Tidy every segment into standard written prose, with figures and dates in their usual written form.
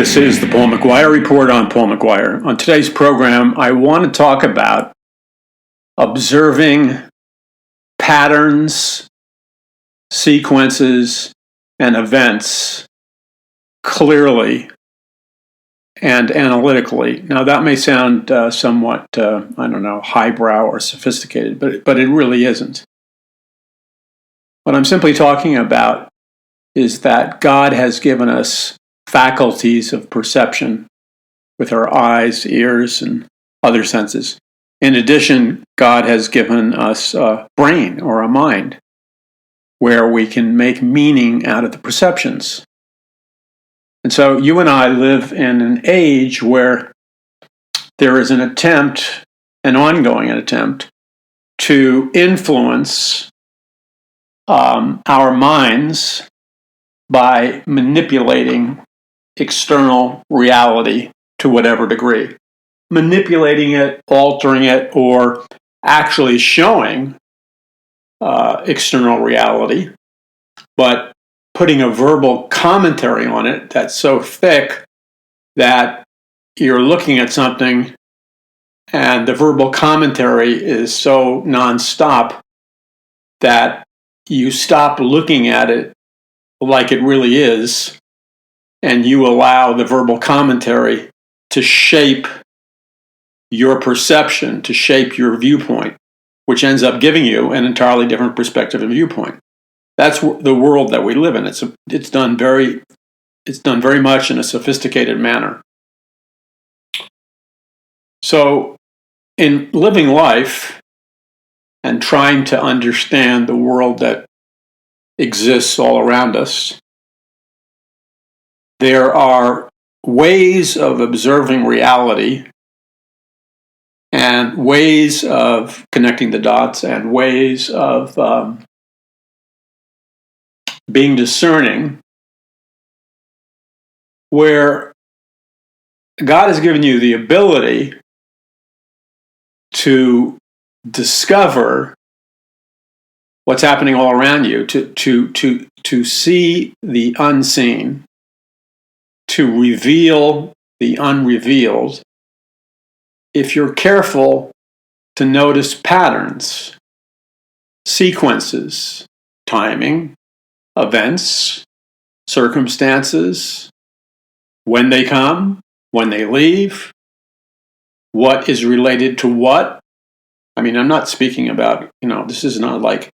This is the Paul McGuire Report on Paul McGuire. On today's program, I want to talk about observing patterns, sequences, and events clearly and analytically. Now, that may sound somewhat, highbrow or sophisticated, but it really isn't. What I'm simply talking about is that God has given us faculties of perception with our eyes, ears, and other senses. In addition, God has given us a brain or a mind where we can make meaning out of the perceptions. And so you and I live in an age where there is an ongoing attempt, to influence our minds by manipulating external reality to whatever degree. Manipulating it, altering it, or actually showing external reality, but putting a verbal commentary on it that's so thick that you're looking at something and the verbal commentary is so nonstop that you stop looking at it like it really is, and you allow the verbal commentary to shape your perception, to shape your viewpoint, which ends up giving you an entirely different perspective and viewpoint. That's the world that we live in. It's done very much in a sophisticated manner. So, in living life and trying to understand the world that exists all around us, there are ways of observing reality and ways of connecting the dots and ways of being discerning where God has given you the ability to discover what's happening all around you, to see the unseen, to reveal the unrevealed, if you're careful to notice patterns, sequences, timing, events, circumstances, when they come, when they leave, what is related to what. I mean, I'm not speaking about, this is not like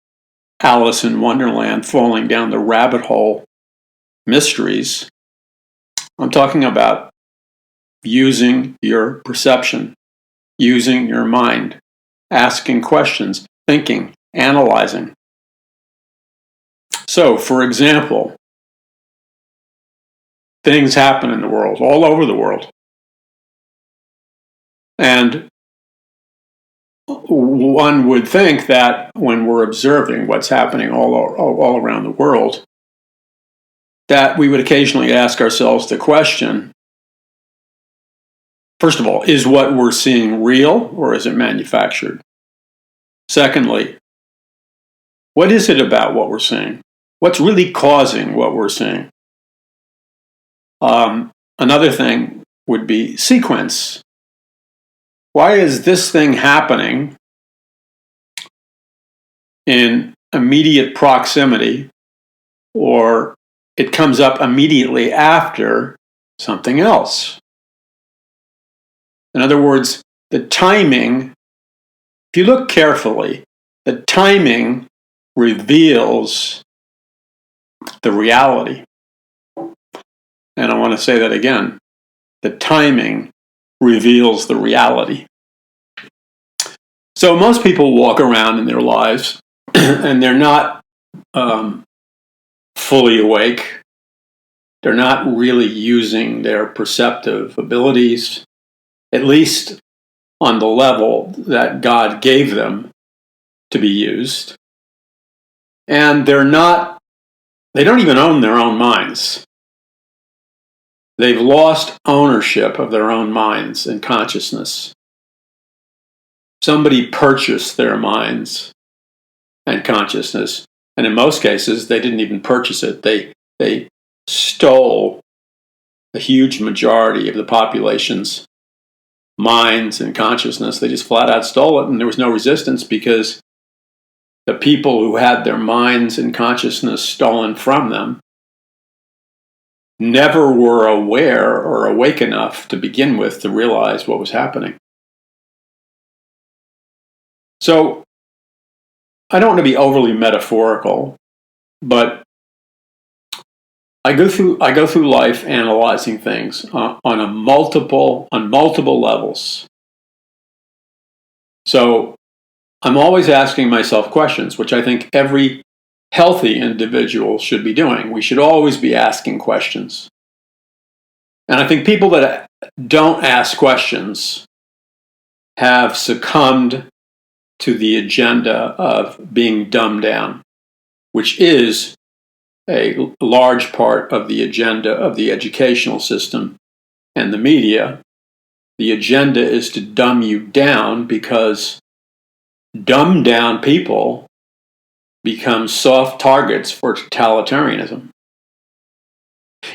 Alice in Wonderland falling down the rabbit hole mysteries. I'm talking about using your perception, using your mind, asking questions, thinking, analyzing. So, for example, things happen in the world, all over the world. And one would think that when we're observing what's happening all around the world, that we would occasionally ask ourselves the question, first of all, is what we're seeing real or is it manufactured? Secondly, what is it about what we're seeing? What's really causing what we're seeing? Another thing would be sequence. Why is this thing happening in immediate proximity, or it comes up immediately after something else? In other words, the timing, if you look carefully, the timing reveals the reality. And I want to say that again. The timing reveals the reality. So most people walk around in their lives and they're not fully awake. They're not really using their perceptive abilities, at least on the level that God gave them to be used. And they don't even own their own minds. They've lost ownership of their own minds and consciousness. Somebody purchased their minds and consciousness, and in most cases, they didn't even purchase it. They stole a huge majority of the population's minds and consciousness. They just flat out stole it, and there was no resistance because the people who had their minds and consciousness stolen from them never were aware or awake enough to begin with to realize what was happening. So, I don't want to be overly metaphorical, but I go through life analyzing things on multiple levels. So I'm always asking myself questions, which I think every healthy individual should be doing. We should always be asking questions. And I think people that don't ask questions have succumbed to the agenda of being dumbed down, which is a large part of the agenda of the educational system and the media. The agenda is to dumb you down because dumbed down people become soft targets for totalitarianism.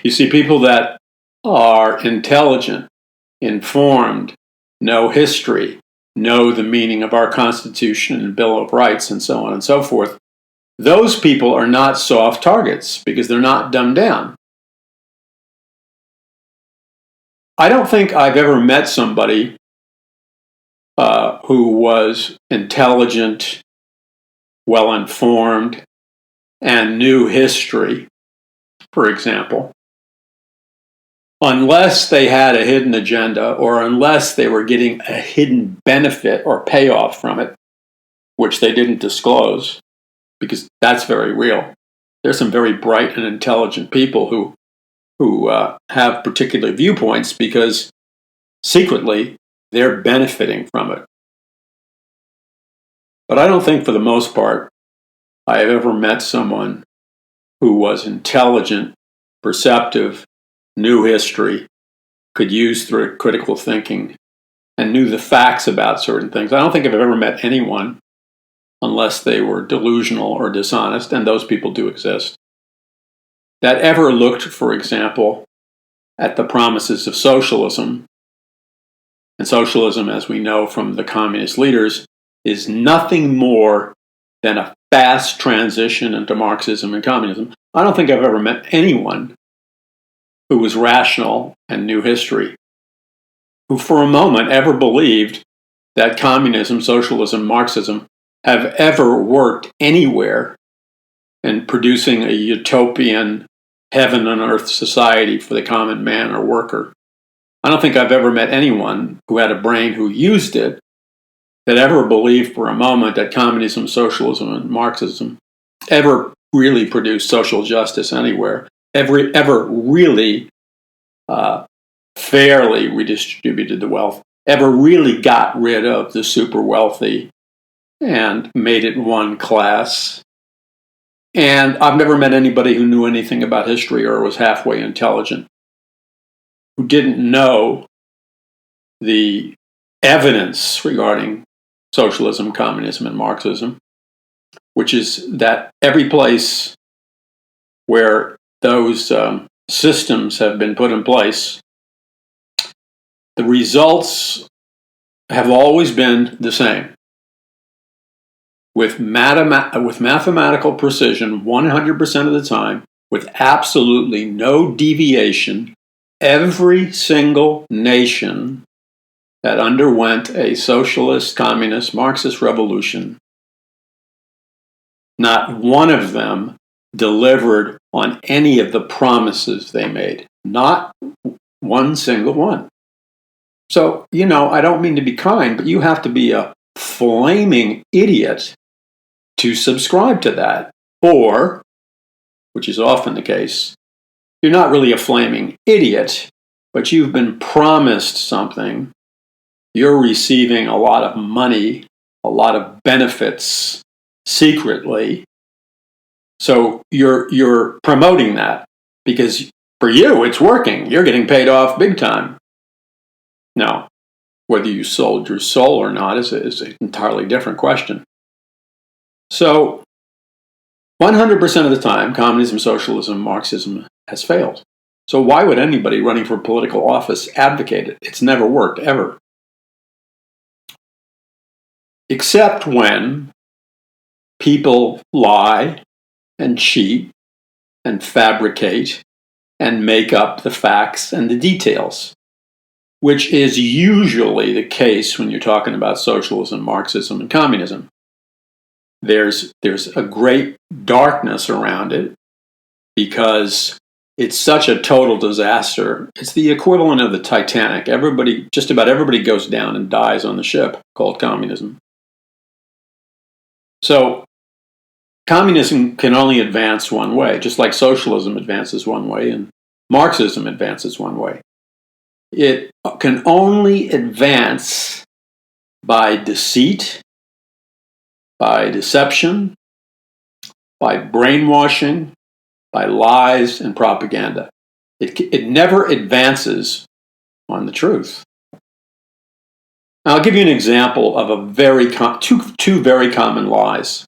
You see, people that are intelligent, informed, know history, know the meaning of our Constitution and Bill of Rights and so on and so forth, those people are not soft targets because they're not dumbed down. I don't think I've ever met somebody who was intelligent, well-informed, and knew history, for example, unless they had a hidden agenda or unless they were getting a hidden benefit or payoff from it, which they didn't disclose, because that's very real. There's some very bright and intelligent people who have particular viewpoints because secretly they're benefiting from it. But I don't think for the most part I have ever met someone who was intelligent, perceptive, knew history, could use critical thinking, and knew the facts about certain things. I don't think I've ever met anyone, unless they were delusional or dishonest, and those people do exist, that ever looked, for example, at the promises of socialism. And socialism, as we know from the communist leaders, is nothing more than a fast transition into Marxism and communism. I don't think I've ever met anyone who was rational and knew history, who for a moment ever believed that communism, socialism, Marxism have ever worked anywhere in producing a utopian heaven on earth society for the common man or worker. I don't think I've ever met anyone who had a brain who used it that ever believed for a moment that communism, socialism, and Marxism ever really produced social justice anywhere, ever really fairly redistributed the wealth, ever really got rid of the super wealthy and made it one class. And I've never met anybody who knew anything about history or was halfway intelligent, who didn't know the evidence regarding socialism, communism, and Marxism, which is that every place where those systems have been put in place, the results have always been the same. With mathematical precision, 100% of the time, with absolutely no deviation, every single nation that underwent a socialist, communist, Marxist revolution, not one of them delivered on any of the promises they made. Not one single one. So, I don't mean to be kind, but you have to be a flaming idiot to subscribe to that. Or, which is often the case, you're not really a flaming idiot, but you've been promised something. You're receiving a lot of money, a lot of benefits secretly. So you're promoting that because for you it's working. You're getting paid off big time. Now, whether you sold your soul or not is an entirely different question. So 100% of the time, communism, socialism, Marxism has failed. So why would anybody running for political office advocate it? It's never worked, ever. Except when people lie and cheat and fabricate and make up the facts and the details, which is usually the case when you're talking about socialism, Marxism, and communism. There's a great darkness around it because it's such a total disaster. It's the equivalent of the Titanic. Just about everybody goes down and dies on the ship called communism. So communism can only advance one way, just like socialism advances one way and Marxism advances one way. It can only advance by deceit, by deception, by brainwashing, by lies and propaganda. It never advances on the truth. Now, I'll give you an example of two very common lies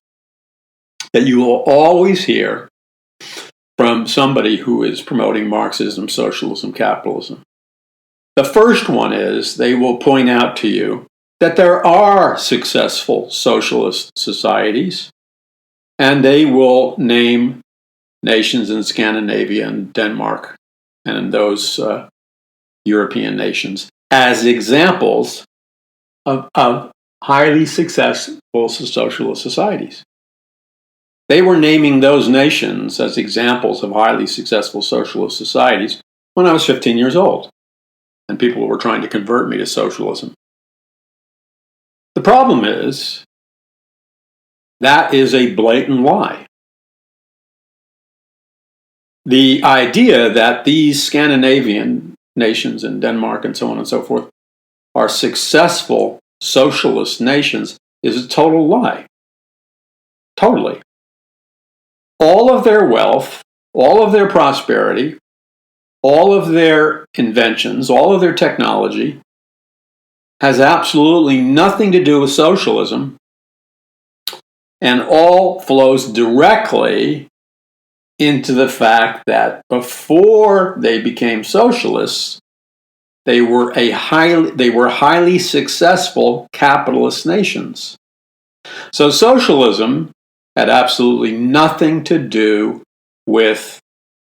that you will always hear from somebody who is promoting Marxism, socialism, capitalism. The first one is they will point out to you that there are successful socialist societies, and they will name nations in Scandinavia and Denmark and those European nations as examples of highly successful socialist societies. They were naming those nations as examples of highly successful socialist societies when I was 15 years old, and people were trying to convert me to socialism. The problem is that is a blatant lie. The idea that these Scandinavian nations in Denmark and so on and so forth are successful socialist nations is a total lie. Totally. All of their wealth, all of their prosperity, all of their inventions, all of their technology has absolutely nothing to do with socialism, and all flows directly into the fact that before they became socialists, they were highly successful capitalist nations. So socialism had absolutely nothing to do with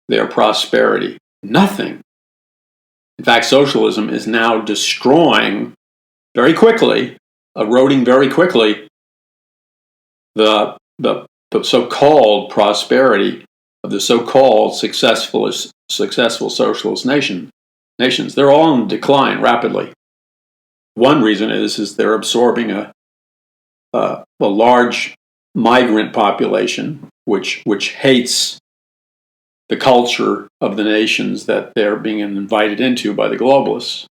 their prosperity. Nothing. In fact, socialism is now destroying very quickly, eroding very quickly, the so-called prosperity of the so-called successful socialist nations. They're all in decline rapidly. One reason is they're absorbing a large migrant population, which hates the culture of the nations that they're being invited into by the globalists.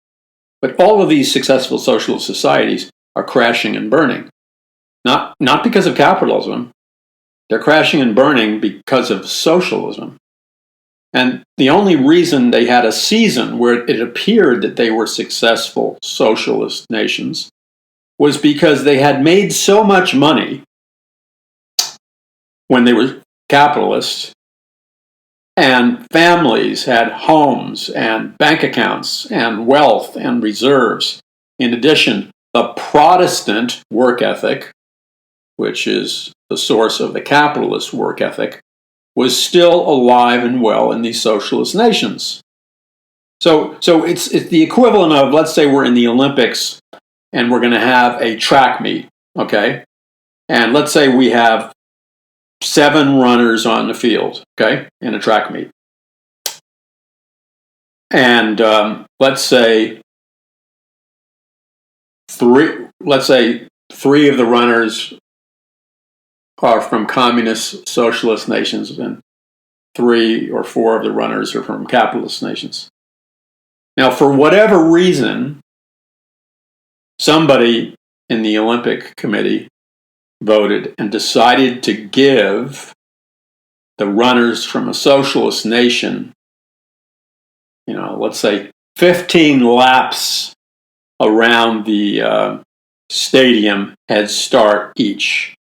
But all of these successful socialist societies are crashing and burning. Not because of capitalism. They're crashing and burning because of socialism. And the only reason they had a season where it appeared that they were successful socialist nations was because they had made so much money when they were capitalists, and families had homes and bank accounts and wealth and reserves. In addition, the Protestant work ethic, which is the source of the capitalist work ethic, was still alive and well in these socialist nations. So it's the equivalent of, let's say we're in the Olympics and we're going to have a track meet, okay? And let's say we have 7 runners on the field, okay, in a track meet. And let's say 3 of the runners are from communist socialist nations and 3 or 4 of the runners are from capitalist nations. Now, for whatever reason, somebody in the Olympic Committee voted and decided to give the runners from a socialist nation, let's say 15 laps around the stadium head start each.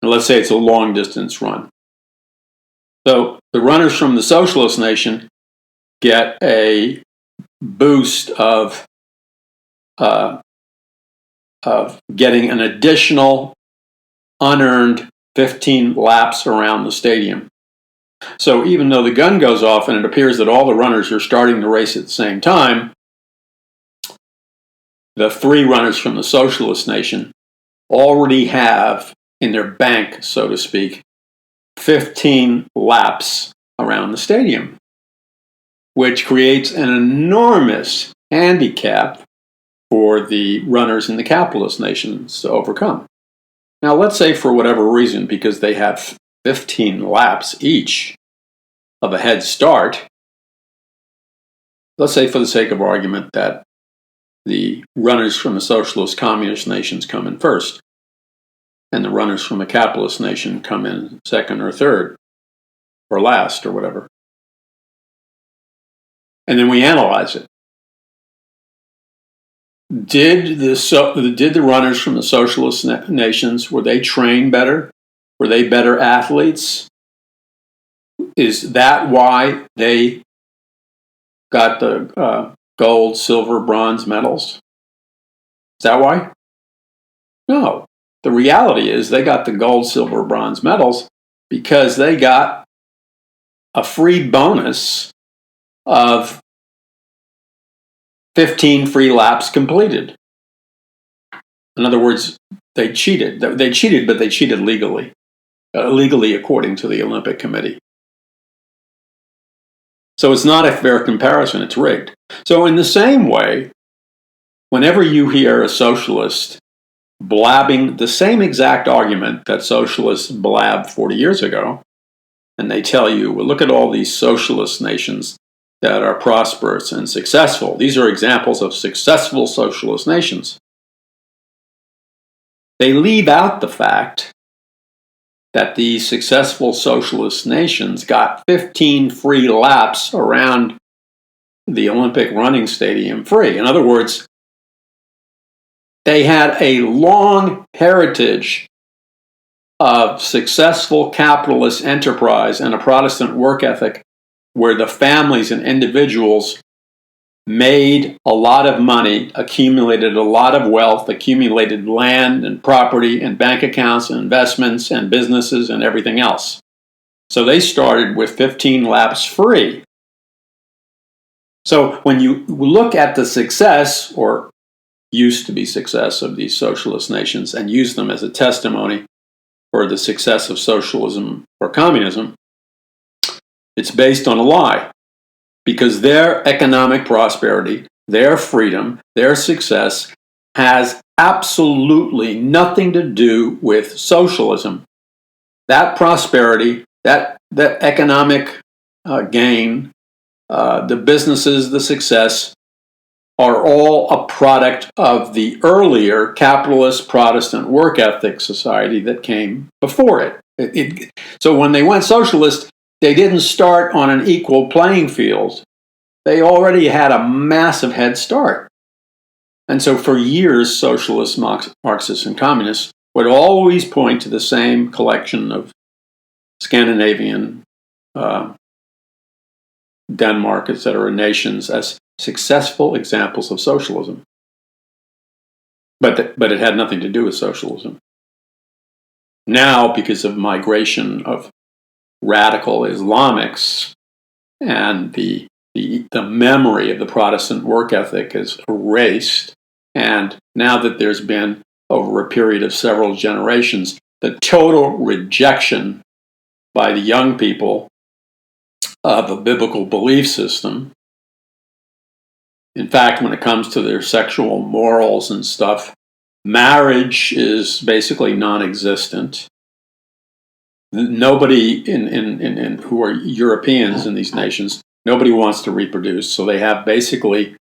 And let's say it's a long distance run. So the runners from the socialist nation get a boost of getting an additional unearned 15 laps around the stadium. So even though the gun goes off and it appears that all the runners are starting the race at the same time, the three runners from the socialist nation already have in their bank, so to speak, 15 laps around the stadium, which creates an enormous handicap for the runners in the capitalist nations to overcome. Now, let's say for whatever reason, because they have 15 laps each of a head start, let's say for the sake of argument that the runners from the socialist communist nations come in first, and the runners from a capitalist nation come in second or third, or last, or whatever. And then we analyze it. Did the runners from the socialist nations, were they trained better? Were they better athletes? Is that why they got the gold, silver, bronze medals? Is that why? No. The reality is they got the gold, silver, bronze medals because they got a free bonus of 15 free laps completed. In other words, they cheated. They cheated, but they cheated legally. Legally according to the Olympic Committee. So it's not a fair comparison, it's rigged. So in the same way, whenever you hear a socialist blabbing the same exact argument that socialists blabbed 40 years ago, and they tell you, well, look at all these socialist nations that are prosperous and successful. These are examples of successful socialist nations. They leave out the fact that these successful socialist nations got 15 free laps around the Olympic running stadium free. In other words, they had a long heritage of successful capitalist enterprise and a Protestant work ethic where the families and individuals made a lot of money, accumulated a lot of wealth, accumulated land and property and bank accounts and investments and businesses and everything else. So they started with 15 laps free. So when you look at the success, or used to be success, of these socialist nations and use them as a testimony for the success of socialism or communism, it's based on a lie. Because their economic prosperity, their freedom, their success has absolutely nothing to do with socialism. That prosperity, that economic gain, the businesses, the success, are all a product of the earlier capitalist Protestant work ethic society that came before it. So when they went socialist, they didn't start on an equal playing field. They already had a massive head start. And so for years, socialists, Marxists, and communists would always point to the same collection of Scandinavian, Denmark, etc., nations as successful examples of socialism. But it had nothing to do with socialism. Now, because of migration of radical Islamics and the memory of the Protestant work ethic is erased, and now that there's been, over a period of several generations, the total rejection by the young people of a biblical belief system. In fact, when it comes to their sexual morals and stuff, marriage is basically non-existent. Nobody in who are Europeans in these nations, nobody wants to reproduce, so they have basically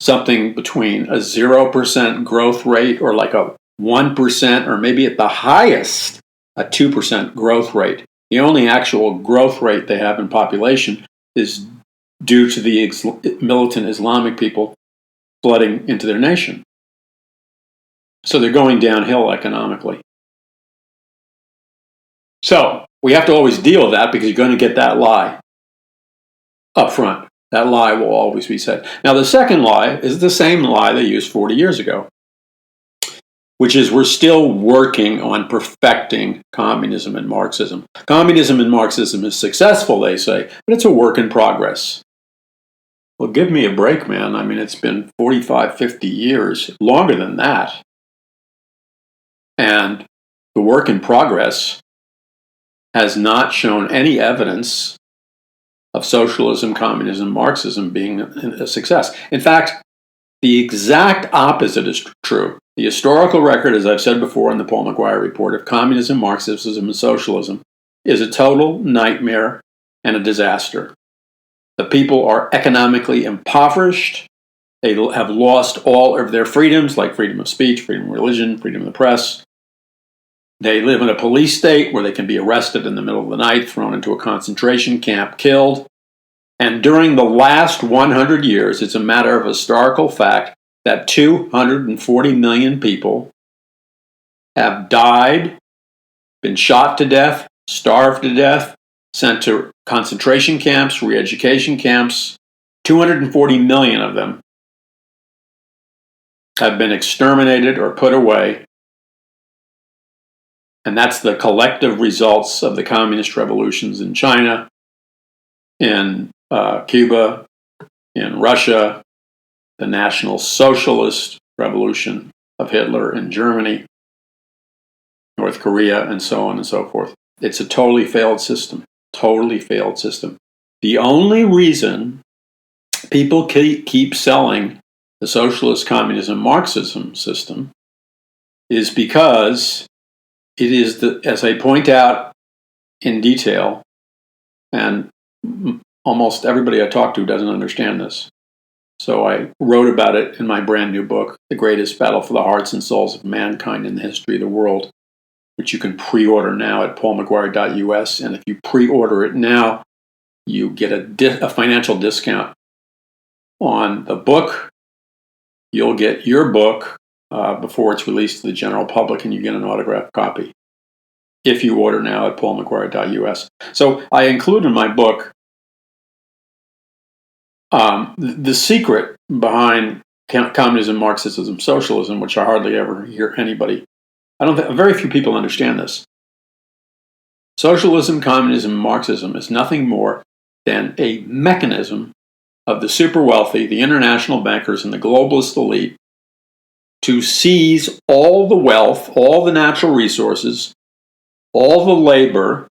something between a 0% growth rate or like a 1%, or maybe at the highest, a 2% growth rate. The only actual growth rate they have in population is due to the militant Islamic people flooding into their nation. So they're going downhill economically. So we have to always deal with that because you're going to get that lie up front. That lie will always be said. Now, the second lie is the same lie they used 40 years ago, which is we're still working on perfecting communism and Marxism. Communism and Marxism is successful, they say, but it's a work in progress. Well, give me a break, man. I mean, it's been 45, 50 years, longer than that. And the work in progress has not shown any evidence of socialism, communism, Marxism being a success. In fact, the exact opposite is true. The historical record, as I've said before in the Paul McGuire Report, of communism, Marxism, and socialism is a total nightmare and a disaster. The people are economically impoverished. They have lost all of their freedoms, like freedom of speech, freedom of religion, freedom of the press. They live in a police state where they can be arrested in the middle of the night, thrown into a concentration camp, killed. And during the last 100 years, it's a matter of historical fact that 240 million people have died, been shot to death, starved to death, sent to concentration camps, re-education camps. 240 million of them have been exterminated or put away. And that's the collective results of the communist revolutions in China, in Cuba, in Russia, the National Socialist Revolution of Hitler in Germany, North Korea, and so on and so forth. It's a totally failed system. Totally failed system. The only reason people keep selling the socialist, communism, Marxism system is because it is, as I point out in detail, and almost everybody I talk to doesn't understand this. So I wrote about it in my brand new book, The Greatest Battle for the Hearts and Souls of Mankind in the History of the World, which you can pre-order now at paulmcguire.us. And if you pre-order it now, you get a financial discount on the book. You'll get your book before it's released to the general public, and you get an autographed copy if you order now at paulmcguire.us. So I include in my book the secret behind communism, Marxism, socialism, which I hardly ever hear anybody. Very few people understand this. Socialism, communism, Marxism is nothing more than a mechanism of the super wealthy, the international bankers, and the globalist elite to seize all the wealth, all the natural resources, all the labor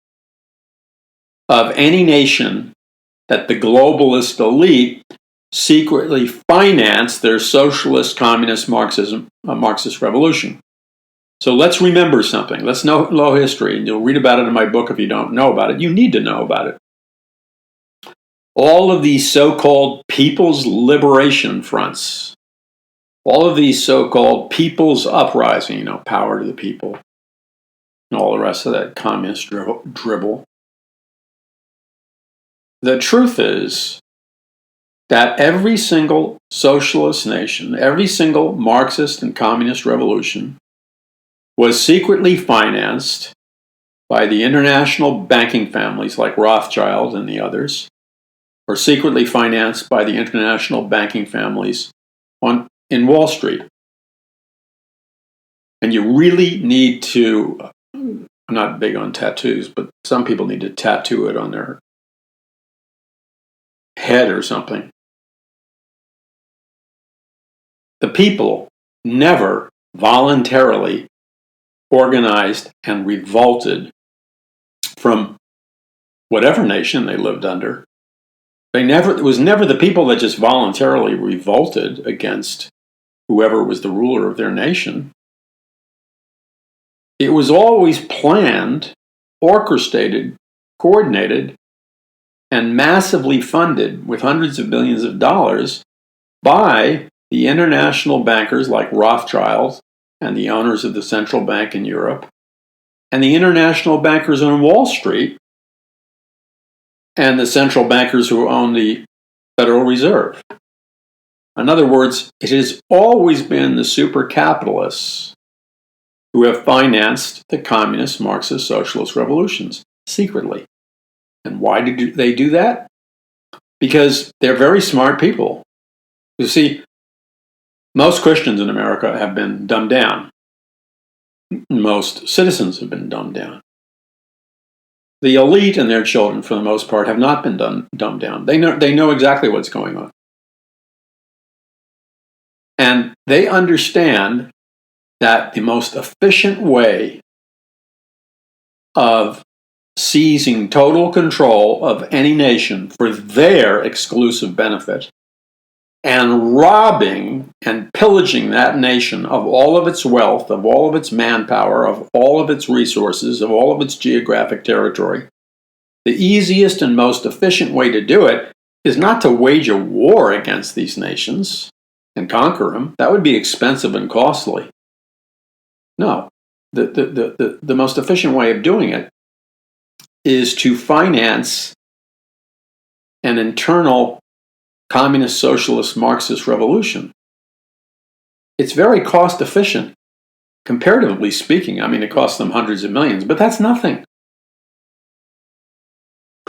of any nation that the globalist elite secretly finance their socialist, communist, Marxist revolution. So let's remember something. Let's know history, and you'll read about it in my book if you don't know about it. You need to know about it. All of these so-called people's liberation fronts, all of these so-called people's uprising, power to the people, and all the rest of that communist dribble. The truth is that every single socialist nation, every single Marxist and communist revolution was secretly financed by the international banking families like Rothschild and the others, or secretly financed by the international banking families in Wall Street. And you really need to, I'm not big on tattoos, but some people need to tattoo it on their head or something. The people never voluntarily organized and revolted from whatever nation they lived under. It was never the people that just voluntarily revolted against whoever was the ruler of their nation. It was always planned, orchestrated, coordinated, and massively funded with hundreds of billions of dollars by the international bankers like Rothschild and the owners of the central bank in Europe, and the international bankers on Wall Street, and the central bankers who own the Federal Reserve. In other words, it has always been the super capitalists who have financed the communist, Marxist, socialist revolutions secretly. And why did they do that? because they're very smart people. You see, most Christians in America have been dumbed down. Most citizens have been dumbed down. The elite and their children, for the most part, have not been dumbed down. They know exactly what's going on. And they understand that the most efficient way of seizing total control of any nation for their exclusive benefit and robbing and pillaging that nation of all of its wealth, of all of its manpower, of all of its resources, of all of its geographic territory, the easiest and most efficient way to do it is not to wage a war against these nations and conquer them. That would be expensive and costly. No, the most efficient way of doing it is to finance an internal communist, socialist, Marxist revolution. It's very cost efficient, comparatively speaking. I mean, it costs them hundreds of millions, but that's nothing.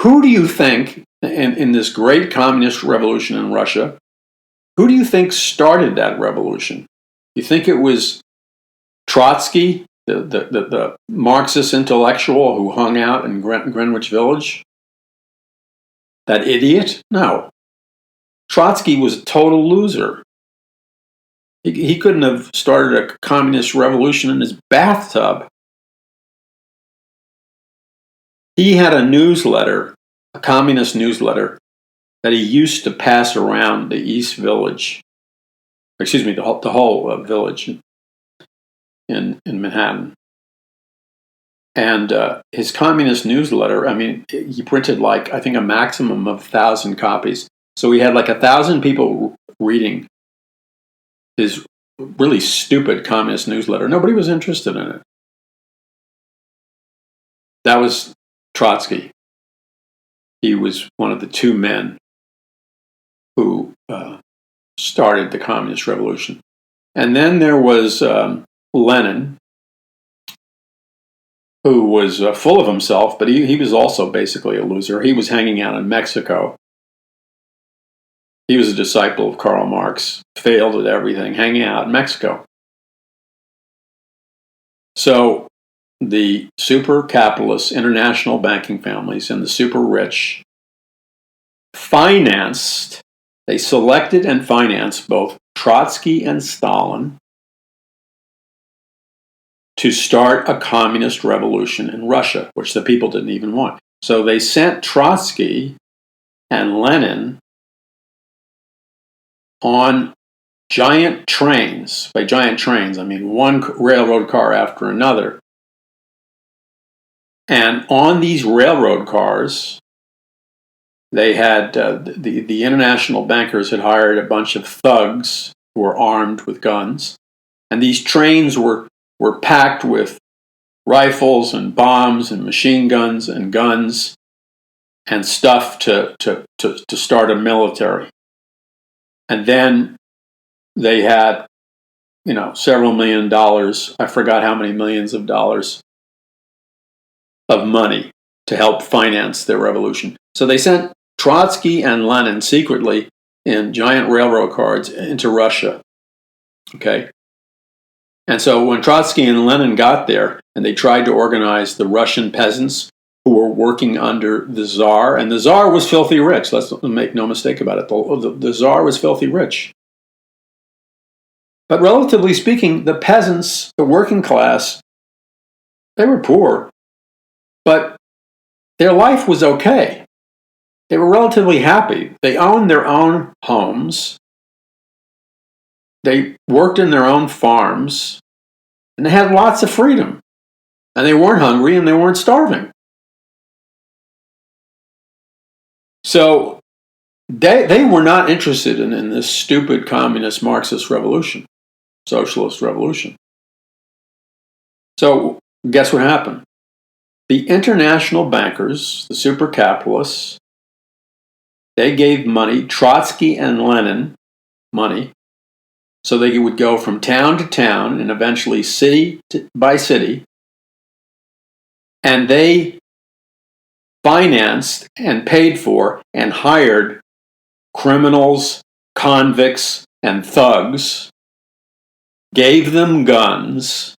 Who do you think, in this great communist revolution in Russia, who do you think started that revolution? You think it was Trotsky, the Marxist intellectual who hung out in Greenwich Village? That idiot? No. Trotsky was a total loser. He couldn't have started a communist revolution in his bathtub. He had a newsletter, a communist newsletter, that he used to pass around the East Village, the whole village in Manhattan. And his communist newsletter, I mean, he printed I think a maximum of 1,000 copies. So he had 1,000 people reading his really stupid communist newsletter. Nobody was interested in it. That was Trotsky. He was one of the two men who started the communist revolution. And then there was Lenin, who was full of himself, but he was also basically a loser. He was hanging out in Mexico. He was a disciple of Karl Marx, failed at everything, hanging out in Mexico. So the super capitalists, international banking families, and the super rich they selected and financed both Trotsky and Stalin to start a communist revolution in Russia, which the people didn't even want. So they sent Trotsky and Lenin on giant trains. By giant trains, I mean one railroad car after another. And on these railroad cars, they had the international bankers had hired a bunch of thugs who were armed with guns, and these trains were packed with rifles and bombs and machine guns and guns and stuff to start a military. And then they had, several $1 million. I forgot how many millions of dollars of money to help finance their revolution. So they sent Trotsky and Lenin secretly in giant railroad cars into Russia. Okay? And so when Trotsky and Lenin got there and they tried to organize the Russian peasants who were working under the Tsar, and the Tsar was filthy rich, let's make no mistake about it, the Tsar was filthy rich. But relatively speaking, the peasants, the working class, they were poor, but their life was okay. They were relatively happy. They owned their own homes. They worked in their own farms, and they had lots of freedom. And they weren't hungry and they weren't starving. So they were not interested in this stupid communist Marxist revolution, socialist revolution. So guess what happened? The international bankers, the super capitalists, they gave money, Trotsky and Lenin money, so they would go from town to town and eventually city by city, and they financed and paid for and hired criminals, convicts, and thugs, gave them guns,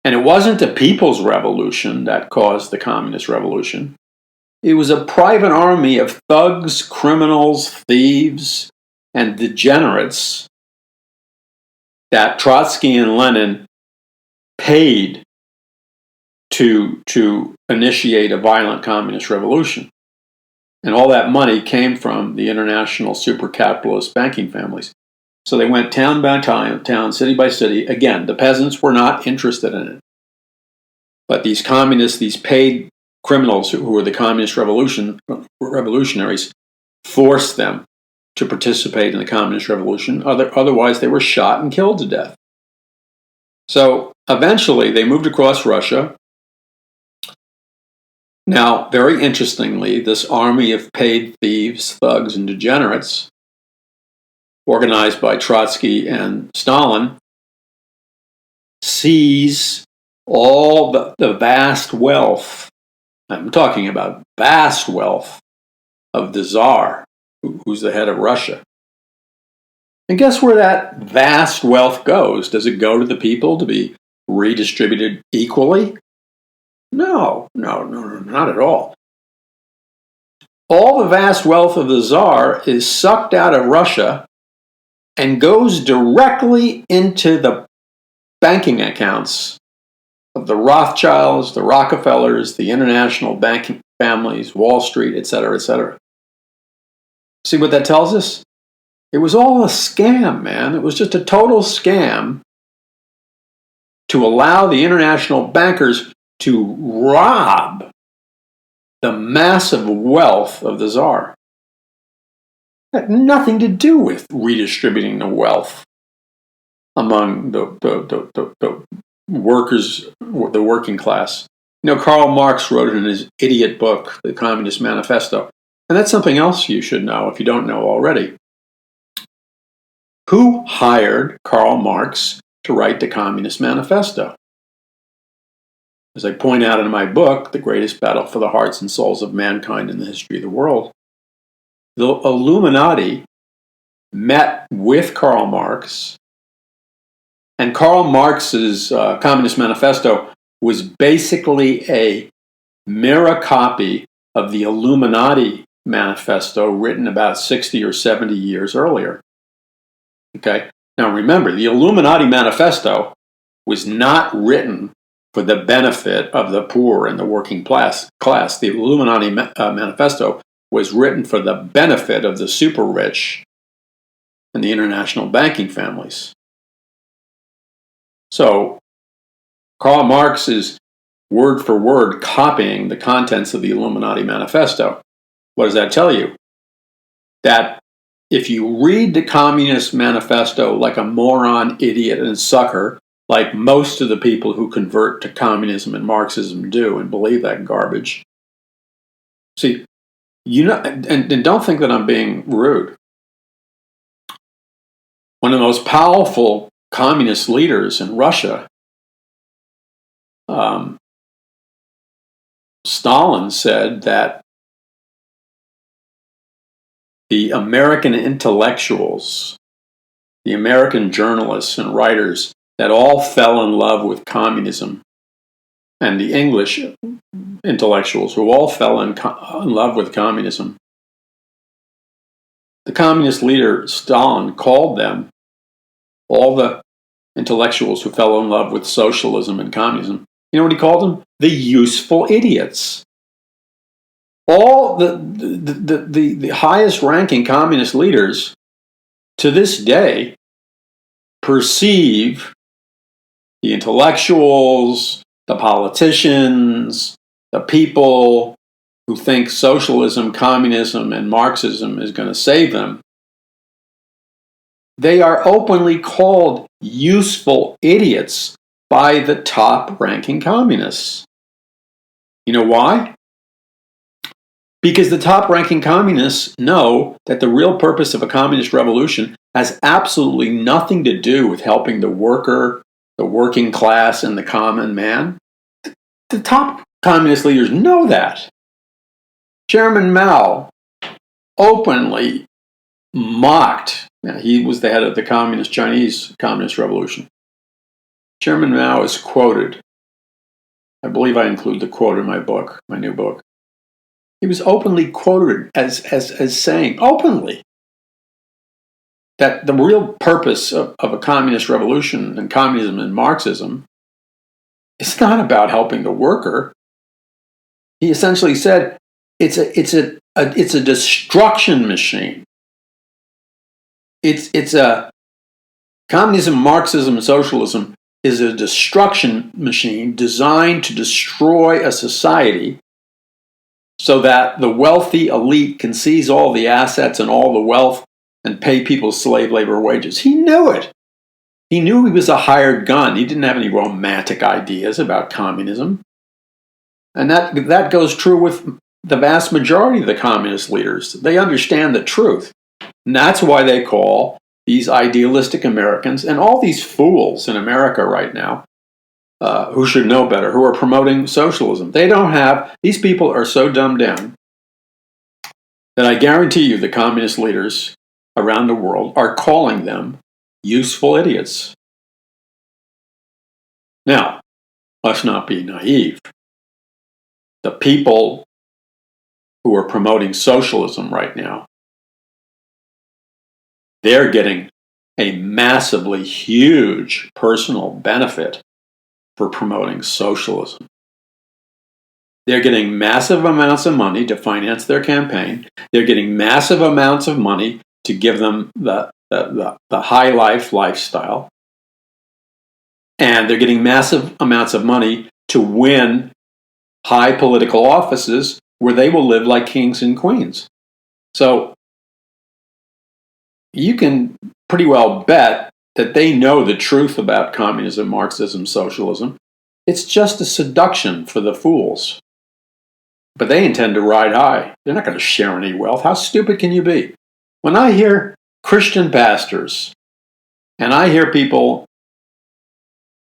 and it wasn't the People's Revolution that caused the Communist Revolution. It was a private army of thugs, criminals, thieves, and degenerates that Trotsky and Lenin paid to initiate a violent communist revolution. And all that money came from the international super-capitalist banking families. So they went town by town, city by city. Again, the peasants were not interested in it. But these communists, these paid criminals who were the communist revolutionaries, forced them to participate in the communist revolution. Otherwise, they were shot and killed to death. So eventually, they moved across Russia. Now, very interestingly, this army of paid thieves, thugs, and degenerates, organized by Trotsky and Stalin, seize all the vast wealth, I'm talking about vast wealth, of the Tsar, who's the head of Russia. And guess where that vast wealth goes? Does it go to the people to be redistributed equally? No, not at all. All the vast wealth of the Tsar is sucked out of Russia and goes directly into the banking accounts of the Rothschilds, the Rockefellers, the international banking families, Wall Street, etc., etc. See what that tells us? It was all a scam, man. It was just a total scam to allow the international bankers to rob the massive wealth of the Tsar. It had nothing to do with redistributing the wealth among the workers, the working class. You know, Karl Marx wrote it in his idiot book, The Communist Manifesto. And that's something else you should know if you don't know already. Who hired Karl Marx to write the Communist Manifesto? As I point out in my book, The Greatest Battle for the Hearts and Souls of Mankind in the History of the World, the Illuminati met with Karl Marx, and Karl Marx's Communist Manifesto was basically a mirror copy of the Illuminati Manifesto written about 60 or 70 years earlier. Okay. Now remember, the Illuminati Manifesto was not written for the benefit of the poor and the working class. The Illuminati Manifesto was written for the benefit of the super rich and the international banking families. So Karl Marx is word for word copying the contents of the Illuminati Manifesto. What does that tell you? That if you read the Communist Manifesto like a moron, idiot, and sucker, like most of the people who convert to communism and Marxism do and believe that garbage, see, you know, and don't think that I'm being rude. One of the most powerful communist leaders in Russia, Stalin, said that the American intellectuals, the American journalists and writers that all fell in love with communism, and the English intellectuals who all fell in love with communism, the communist leader Stalin called them, all the intellectuals who fell in love with socialism and communism, you know what he called them? The useful idiots. All the highest ranking communist leaders to this day perceive the intellectuals, the politicians, the people who think socialism, communism, and Marxism is going to save them. They are openly called useful idiots by the top-ranking communists. You know why? Because the top-ranking communists know that the real purpose of a communist revolution has absolutely nothing to do with helping the worker, the working class, and the common man. The top communist leaders know that. Chairman Mao openly mocked. Now, he was the head of the Chinese Communist Revolution. Chairman Mao is quoted. I believe I include the quote in my book, my new book. He was openly quoted as saying, openly, that the real purpose of a communist revolution and communism and Marxism is not about helping the worker. He essentially said it's a destruction machine. It's a communism, Marxism, and socialism is a destruction machine designed to destroy a society so that the wealthy elite can seize all the assets and all the wealth and pay people slave labor wages. He knew it. He knew he was a hired gun. He didn't have any romantic ideas about communism. And that goes true with the vast majority of the communist leaders. They understand the truth. And that's why they call these idealistic Americans and all these fools in America right now who should know better, who are promoting socialism. These people are so dumbed down that I guarantee you the communist leaders around the world are calling them useful idiots. Now, let's not be naive. The people who are promoting socialism right now, they're getting a massively huge personal benefit for promoting socialism. They're getting massive amounts of money to finance their campaign. They're getting massive amounts of money to give them the high life lifestyle. And they're getting massive amounts of money to win high political offices where they will live like kings and queens. So you can pretty well bet that they know the truth about communism, Marxism, socialism. It's just a seduction for the fools. But they intend to ride high. They're not going to share any wealth. How stupid can you be? When I hear Christian pastors, and I hear people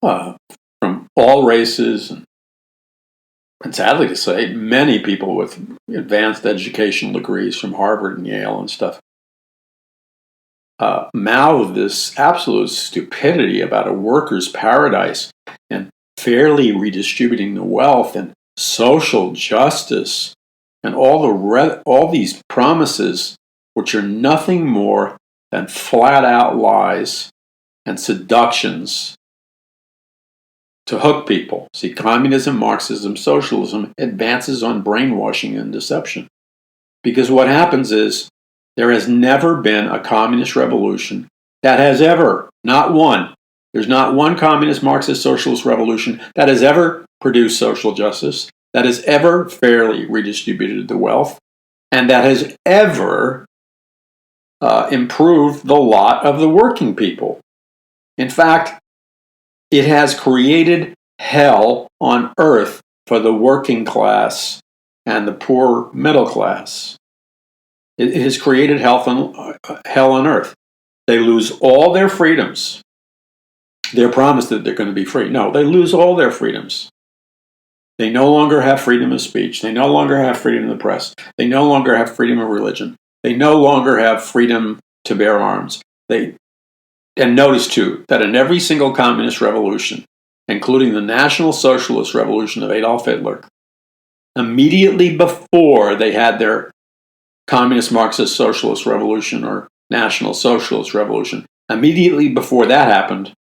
from all races, and sadly to say, many people with advanced educational degrees from Harvard and Yale and stuff, mouth this absolute stupidity about a worker's paradise and fairly redistributing the wealth and social justice and all these promises, which are nothing more than flat out lies and seductions to hook people. See, communism, Marxism, socialism advances on brainwashing and deception. Because what happens is there has never been a communist revolution that has ever, not one, there's not one communist, Marxist, socialist revolution that has ever produced social justice, that has ever fairly redistributed the wealth, and that has ever improved the lot of the working people. In fact, it has created hell on earth for the working class and the poor middle class. It has created hell on earth. They lose all their freedoms. They're promised that they're going to be free. No, they lose all their freedoms. They no longer have freedom of speech. They no longer have freedom of the press. They no longer have freedom of religion. They no longer have freedom to bear arms. And notice, too, that in every single communist revolution, including the National Socialist Revolution of Adolf Hitler, immediately before they had their Communist Marxist Socialist Revolution or National Socialist Revolution, immediately before that happened,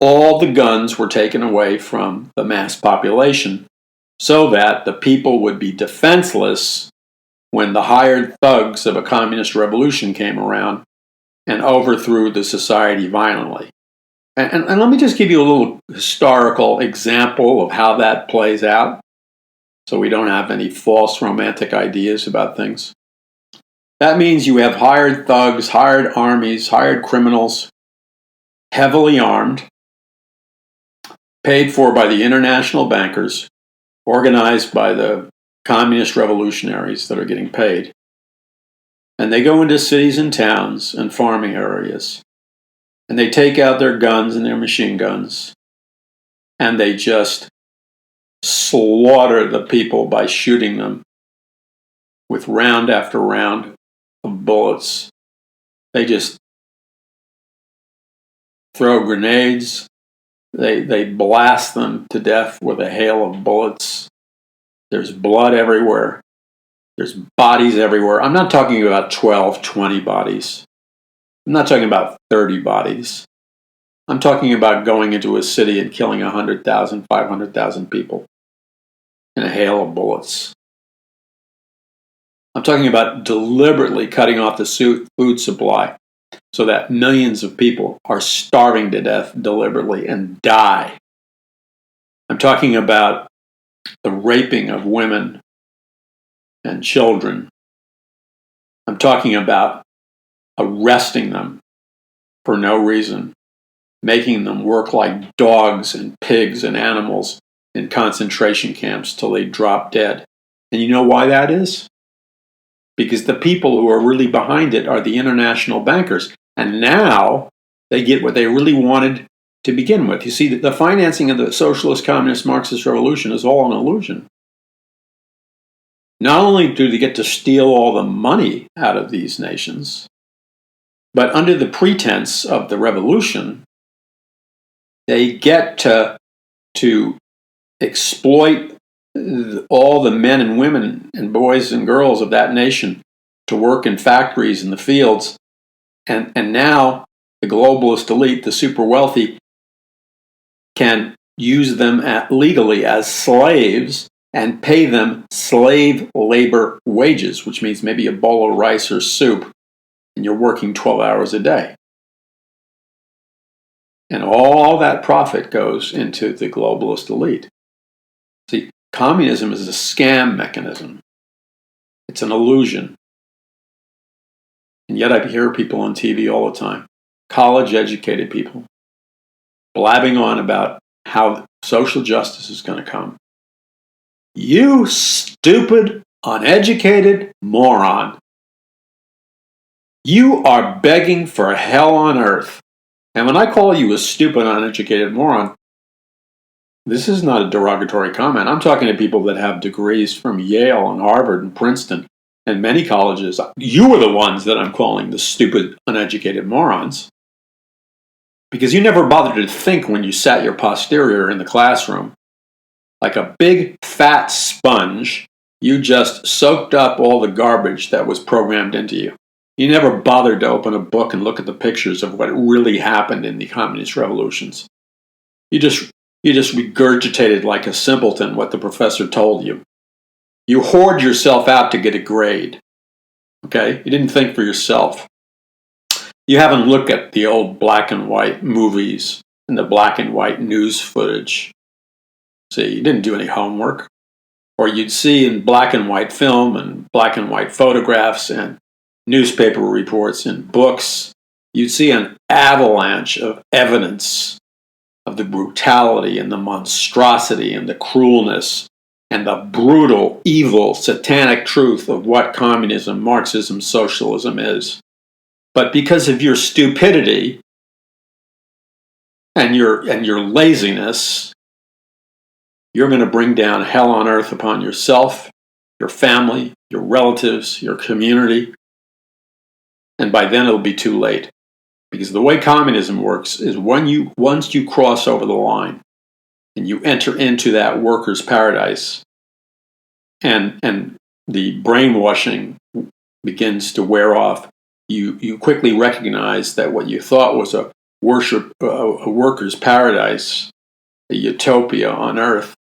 all the guns were taken away from the mass population so that the people would be defenseless when the hired thugs of a communist revolution came around and overthrew the society violently. And let me just give you a little historical example of how that plays out so we don't have any false romantic ideas about things. That means you have hired thugs, hired armies, hired criminals, heavily armed, paid for by the international bankers, organized by the communist revolutionaries that are getting paid. And they go into cities and towns and farming areas, and they take out their guns and their machine guns, and they just slaughter the people by shooting them with round after round of bullets. They just throw grenades. They blast them to death with a hail of bullets. There's blood everywhere. There's bodies everywhere. I'm not talking about 12, 20 bodies. I'm not talking about 30 bodies. I'm talking about going into a city and killing 100,000, 500,000 people in a hail of bullets. I'm talking about deliberately cutting off the food supply so that millions of people are starving to death deliberately and die. I'm talking about the raping of women and children. I'm talking about arresting them for no reason, making them work like dogs and pigs and animals in concentration camps till they drop dead. And you know why that is? Because the people who are really behind it are the international bankers. And now they get what they really wanted to begin with. You see, the financing of the socialist, communist, Marxist revolution is all an illusion. Not only do they get to steal all the money out of these nations, but under the pretense of the revolution, they get to exploit all the men and women and boys and girls of that nation to work in factories in the fields. And now the globalist elite, the super wealthy, can use them legally as slaves and pay them slave labor wages, which means maybe a bowl of rice or soup, and you're working 12 hours a day. And all that profit goes into the globalist elite. See, communism is a scam mechanism. It's an illusion. And yet I hear people on TV all the time, college-educated people, blabbing on about how social justice is going to come. You stupid, uneducated moron. You are begging for hell on earth. And when I call you a stupid, uneducated moron, this is not a derogatory comment. I'm talking to people that have degrees from Yale and Harvard and Princeton and many colleges. You are the ones that I'm calling the stupid, uneducated morons. Because you never bothered to think when you sat your posterior in the classroom. Like a big, fat sponge, you just soaked up all the garbage that was programmed into you. You never bothered to open a book and look at the pictures of what really happened in the communist revolutions. You just regurgitated like a simpleton what the professor told you. You hoard yourself out to get a grade. Okay? You didn't think for yourself. You haven't looked at the old black and white movies and the black and white news footage. See, you didn't do any homework. Or you'd see in black and white film and black and white photographs and newspaper reports and books, you'd see an avalanche of evidence of the brutality and the monstrosity and the cruelness and the brutal, evil, satanic truth of what communism, Marxism, socialism is. But because of your stupidity and your laziness, you're going to bring down hell on earth upon yourself, your family, your relatives, your community. And by then it'll be too late. Because the way communism works is once you cross over the line and you enter into that worker's paradise and the brainwashing begins to wear off, you quickly recognize that what you thought was a worker's paradise, a utopia on earth,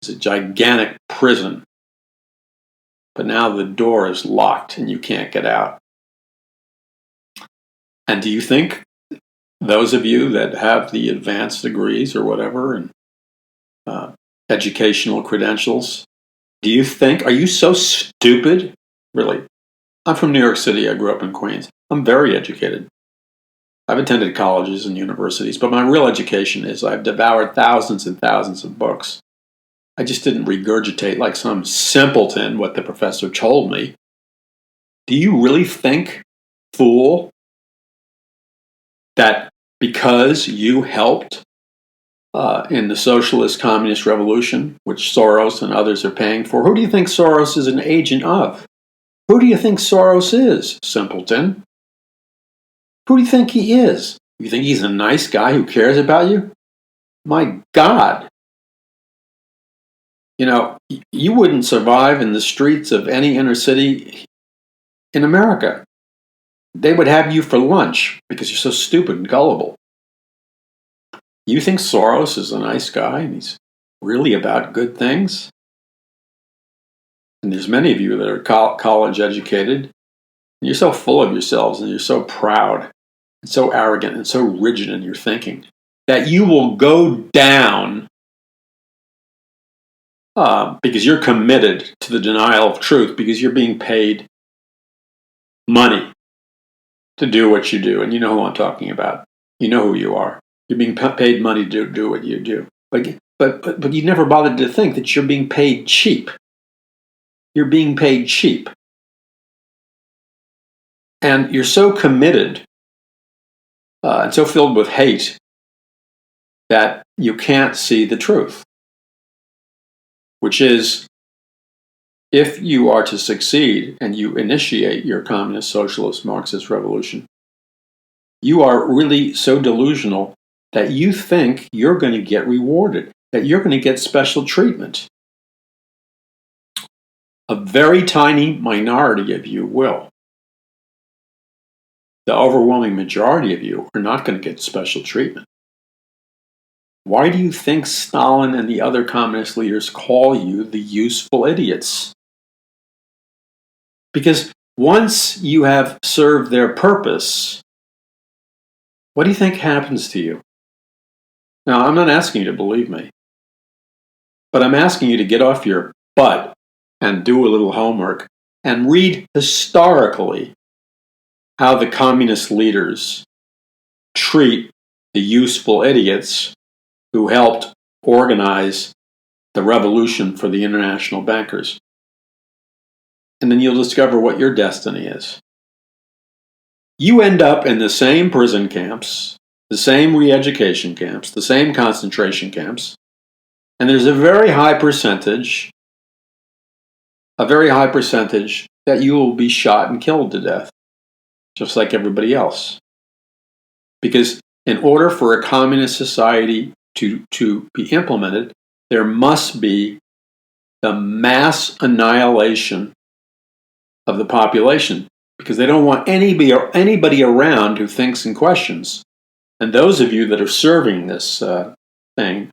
is a gigantic prison. But now the door is locked and you can't get out. And do you think those of you that have the advanced degrees or whatever and educational credentials, are you so stupid? Really? I'm from New York City. I grew up in Queens. I'm very educated. I've attended colleges and universities, but my real education is I've devoured thousands and thousands of books. I just didn't regurgitate like some simpleton what the professor told me. Do you really think, fool, that because you helped in the socialist communist revolution, which Soros and others are paying for, who do you think Soros is an agent of? Who do you think Soros is, simpleton? Who do you think he is? You think he's a nice guy who cares about you? My God. You know, you wouldn't survive in the streets of any inner city in America. They would have you for lunch because you're so stupid and gullible. You think Soros is a nice guy and he's really about good things? And there's many of you that are college educated, and you're so full of yourselves and you're so proud and so arrogant and so rigid in your thinking that you will go down because you're committed to the denial of truth, because you're being paid money to do what you do. And you know who I'm talking about. You know who you are. You're being paid money to do what you do. But you never bothered to think that you're being paid cheap. You're being paid cheap. And you're so committed and so filled with hate that you can't see the truth. Which is, if you are to succeed and you initiate your communist, socialist, Marxist revolution, you are really so delusional that you think you're going to get rewarded, that you're going to get special treatment. A very tiny minority of you will. The overwhelming majority of you are not going to get special treatment. Why do you think Stalin and the other communist leaders call you the useful idiots? Because once you have served their purpose, what do you think happens to you? Now, I'm not asking you to believe me, but I'm asking you to get off your butt and do a little homework and read historically how the communist leaders treat the useful idiots who helped organize the revolution for the international bankers. And then you'll discover what your destiny is. You end up in the same prison camps, the same re-education camps, the same concentration camps, and there's a very high percentage that you will be shot and killed to death, just like everybody else. Because in order for a communist society to be implemented, there must be the mass annihilation of the population, because they don't want anybody around who thinks and questions. And those of you that are serving this thing,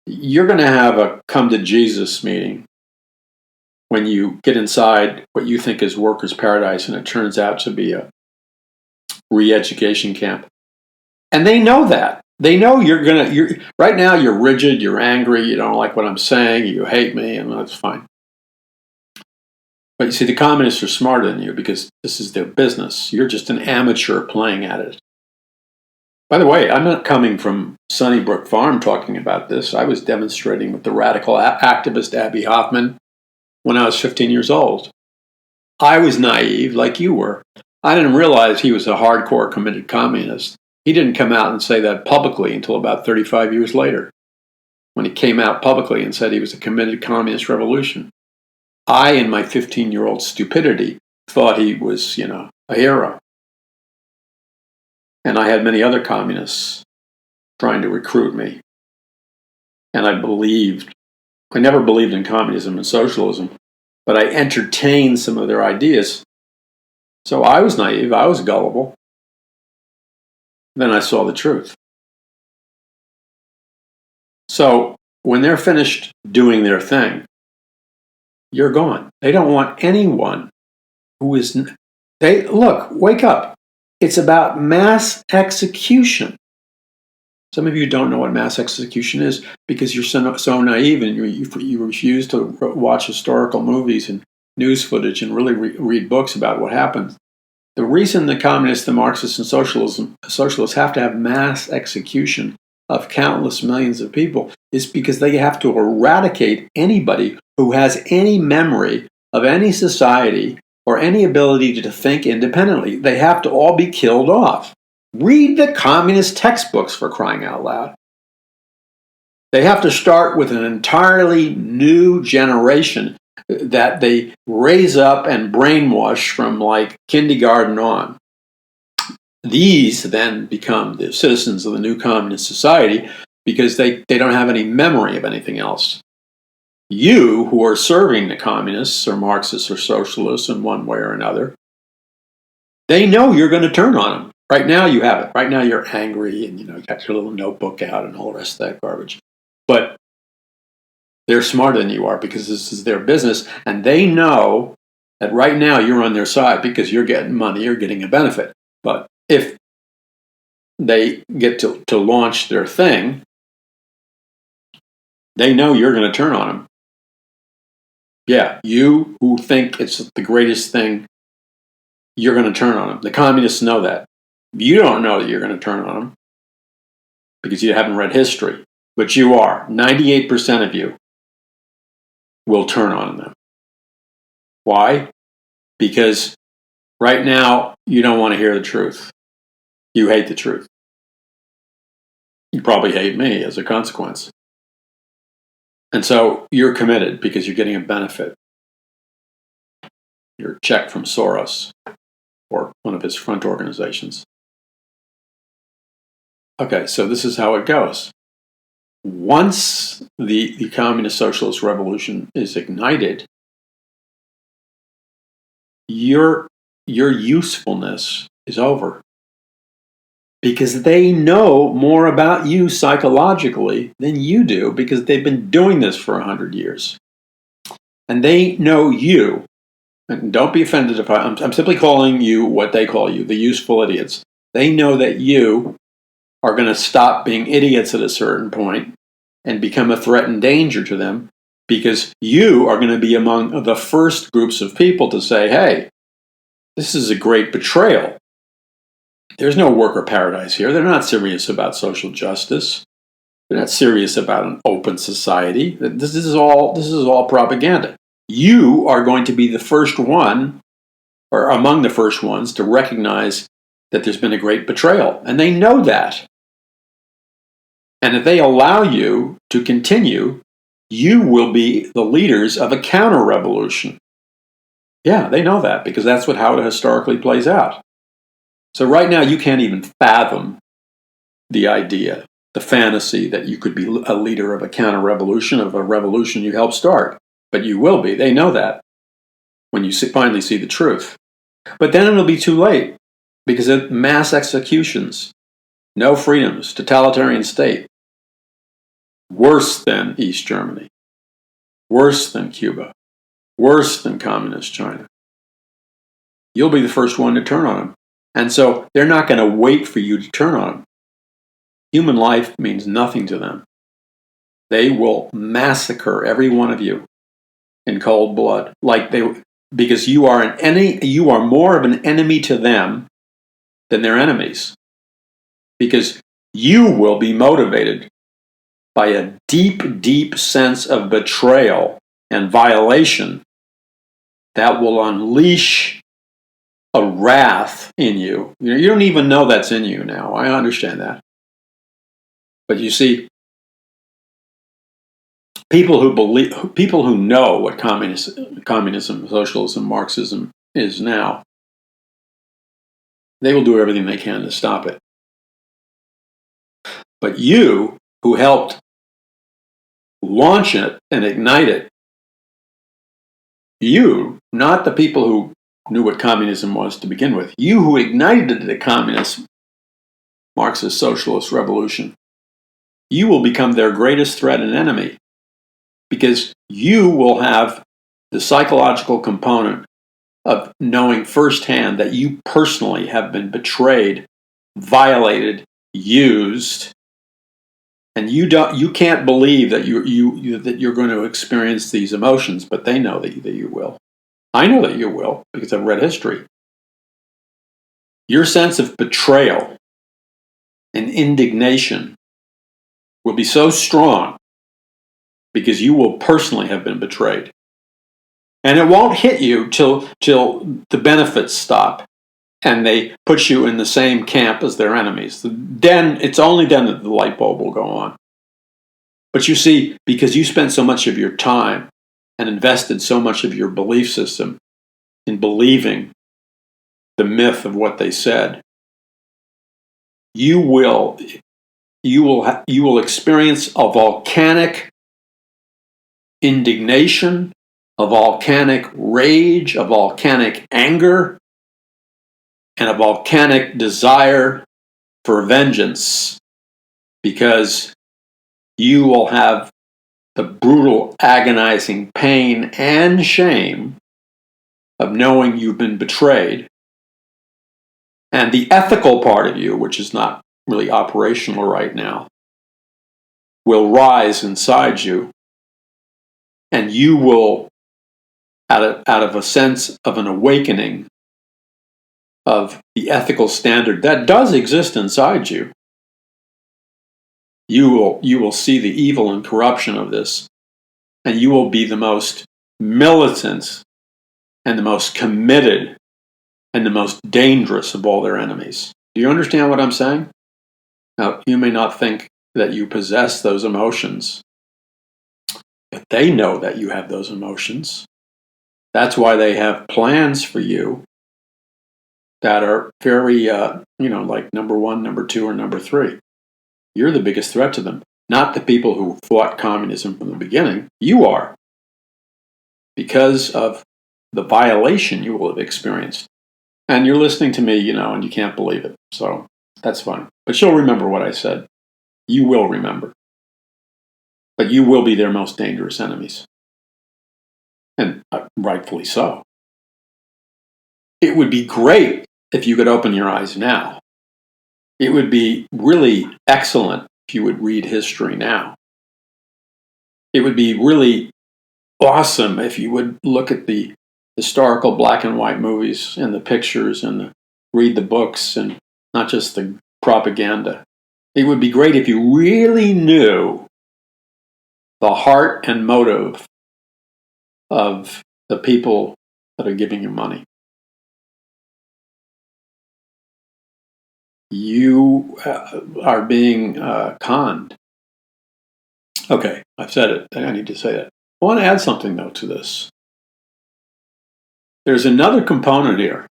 you're going to have a come to Jesus meeting when you get inside what you think is workers' paradise and it turns out to be a re-education camp. And they know that. They know you're right now you're rigid, you're angry, you don't like what I'm saying, you hate me, and that's fine. But you see, the communists are smarter than you because this is their business. You're just an amateur playing at it. By the way, I'm not coming from Sunnybrook Farm talking about this. I was demonstrating with the radical activist Abby Hoffman when I was 15 years old. I was naive like you were. I didn't realize he was a hardcore committed communist. He didn't come out and say that publicly until about 35 years later, when he came out publicly and said he was a committed communist revolution. I, in my 15-year-old stupidity, thought he was, a hero. And I had many other communists trying to recruit me. And I never believed in communism and socialism, but I entertained some of their ideas. So I was naive, I was gullible. Then I saw the truth. So when they're finished doing their thing, you're gone. They don't want anyone who is... wake up. It's about mass execution. Some of you don't know what mass execution is because you're so naive and you refuse to watch historical movies and news footage and really read books about what happened. The reason the communists, the Marxists, and socialists have to have mass execution of countless millions of people is because they have to eradicate anybody who has any memory of any society or any ability to think independently. They have to all be killed off. Read the communist textbooks, for crying out loud. They have to start with an entirely new generation that they raise up and brainwash from like kindergarten on. These then become the citizens of the new communist society because they don't have any memory of anything else. You, who are serving the communists or Marxists or socialists in one way or another, they know you're going to turn on them. Right now you have it. Right now you're angry and you got your little notebook out and all the rest of that garbage. But they're smarter than you are because this is their business, and they know that right now you're on their side because you're getting money, you're getting a benefit. But if they get to launch their thing, they know you're going to turn on them. Yeah, you who think it's the greatest thing, you're going to turn on them. The communists know that. You don't know that you're going to turn on them because you haven't read history, but you are. 98% of you will turn on them. Why? Because right now you don't want to hear the truth. You hate the truth. You probably hate me as a consequence. And so you're committed because you're getting a benefit. Your check from Soros or one of his front organizations. Okay, so this is how it goes. Once the communist socialist revolution is ignited, your usefulness is over. Because they know more about you psychologically than you do because they've been doing this for 100 years. And they know you. And don't be offended if I'm simply calling you what they call you, the useful idiots. They know that you are going to stop being idiots at a certain point and become a threat and danger to them because you are going to be among the first groups of people to say, hey, this is a great betrayal. There's no worker paradise here. They're not serious about social justice. They're not serious about an open society. This is all propaganda. You are going to be the first one, or among the first ones, to recognize that there's been a great betrayal. And they know that. And if they allow you to continue, you will be the leaders of a counter-revolution. Yeah, they know that because that's how it historically plays out. So right now you can't even fathom the idea, the fantasy that you could be a leader of a counter-revolution, of a revolution you helped start. But you will be. They know that when you finally see the truth. But then it'll be too late because of mass executions, no freedoms, totalitarian state. Worse than East Germany, worse than Cuba, worse than communist China. You'll be the first one to turn on them. And so they're not going to wait for you to turn on them. Human life means nothing to them. They will massacre every one of you in cold blood, because you are more of an enemy to them than their enemies. Because you will be motivated by a deep, deep sense of betrayal and violation that will unleash a wrath in you. You don't even know that's in you now. I understand that. But you see, people who know what communism, socialism, Marxism is now, they will do everything they can to stop it. But you, who helped launch it and ignite it, you, not the people who knew what communism was to begin with, you who ignited the communist, Marxist, socialist revolution, you will become their greatest threat and enemy. Because you will have the psychological component of knowing firsthand that you personally have been betrayed, violated, used, and you can't believe that you're going to experience these emotions, but they know that you will. I know that you will because I've read history. Your sense of betrayal and indignation will be so strong because you will personally have been betrayed. And it won't hit you till the benefits stop and they put you in the same camp as their enemies. Then, it's only then that the light bulb will go on. But you see, because you spent so much of your time and invested so much of your belief system in believing the myth of what they said, you will experience a volcanic indignation, a volcanic rage, a volcanic anger, and a volcanic desire for vengeance, because you will have the brutal, agonizing pain and shame of knowing you've been betrayed. And the ethical part of you, which is not really operational right now, will rise inside you, and you will, out of a sense of an awakening of the ethical standard that does exist inside you, you will see the evil and corruption of this, and you will be the most militant and the most committed and the most dangerous of all their enemies. Do you understand what I'm saying? Now, you may not think that you possess those emotions, but they know that you have those emotions. That's why they have plans for you that are very, like number 1, number 2, or number 3. You're the biggest threat to them. Not the people who fought communism from the beginning. You are. Because of the violation you will have experienced. And you're listening to me, and you can't believe it. So that's fine. But you'll remember what I said. You will remember. But you will be their most dangerous enemies. And rightfully so. It would be great if you could open your eyes now. It would be really excellent if you would read history now. It would be really awesome if you would look at the historical black and white movies and the pictures and read the books and not just the propaganda. It would be great if you really knew the heart and motive of the people that are giving you money. You are being conned. Okay, I've said it. I need to say it. I want to add something, though, to this. There's another component here.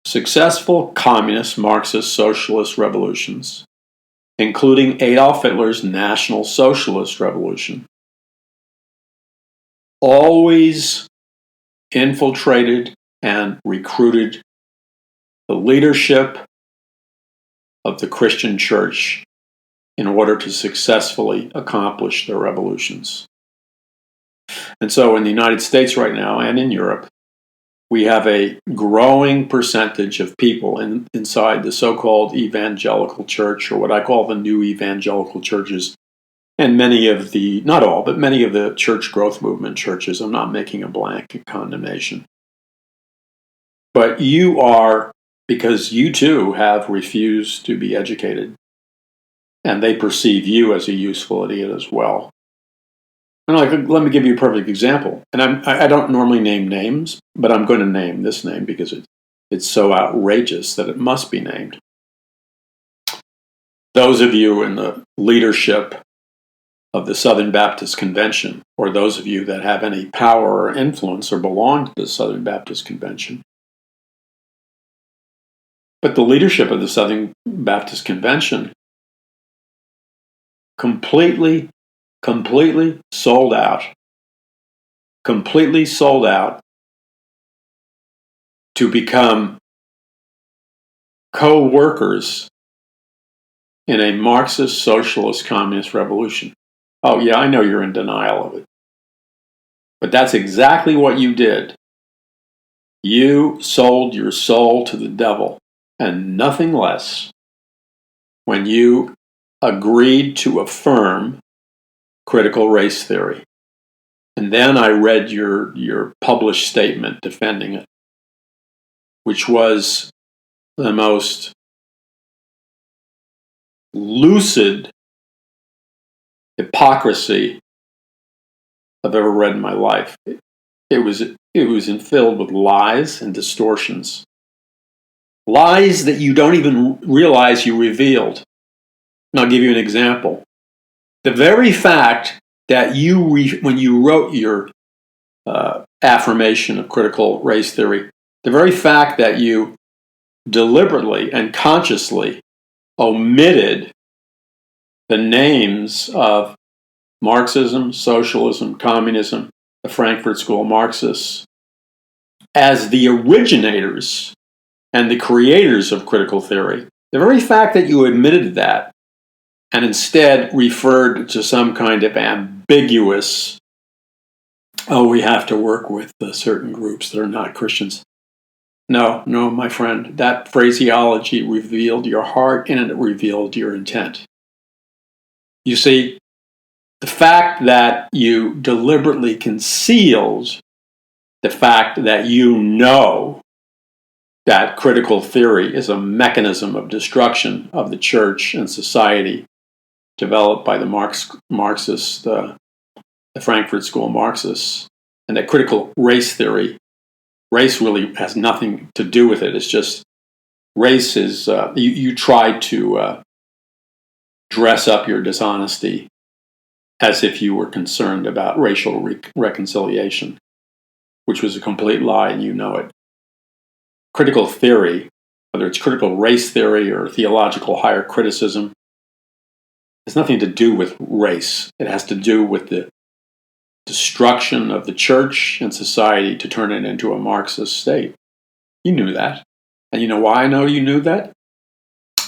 Successful communist, Marxist, socialist revolutions, including Adolf Hitler's National Socialist Revolution, always infiltrated and recruited the leadership of the Christian church in order to successfully accomplish their revolutions. And so in the United States right now and in Europe, we have a growing percentage of people inside the so-called evangelical church, or what I call the new evangelical churches, and many of the, not all, but many of the church growth movement churches. I'm not making a blanket condemnation. But you are, because you too have refused to be educated, and they perceive you as a useful idiot as well. And let me give you a perfect example. And I don't normally name names, but I'm going to name this name because it's so outrageous that it must be named. Those of you in the leadership of the Southern Baptist Convention, or those of you that have any power or influence or belong to the Southern Baptist Convention, but the leadership of the Southern Baptist Convention completely sold out to become co-workers in a Marxist, socialist, communist revolution. Oh yeah, I know you're in denial of it. But that's exactly what you did. You sold your soul to the devil, and nothing less, when you agreed to affirm critical race theory. And then I read your published statement defending it, which was the most lucid hypocrisy I've ever read in my life. It was filled with lies and distortions. Lies that you don't even realize you revealed. And I'll give you an example. The very fact that when you wrote your affirmation of critical race theory, the very fact that you deliberately and consciously omitted the names of Marxism, socialism, communism, the Frankfurt School Marxists, as the originators and the creators of critical theory, the very fact that you admitted that and instead referred to some kind of ambiguous, oh, we have to work with certain groups that are not Christians. No, my friend, that phraseology revealed your heart and it revealed your intent. You see, the fact that you deliberately concealed the fact that you know that critical theory is a mechanism of destruction of the church and society developed by the Marxists, the Frankfurt School Marxists, and that critical race theory, race really has nothing to do with it. It's just race is, you try to dress up your dishonesty as if you were concerned about racial reconciliation, which was a complete lie, and you know it. Critical theory, whether it's critical race theory or theological higher criticism, has nothing to do with race. It has to do with the destruction of the church and society to turn it into a Marxist state. You knew that. And you know why I know you knew that?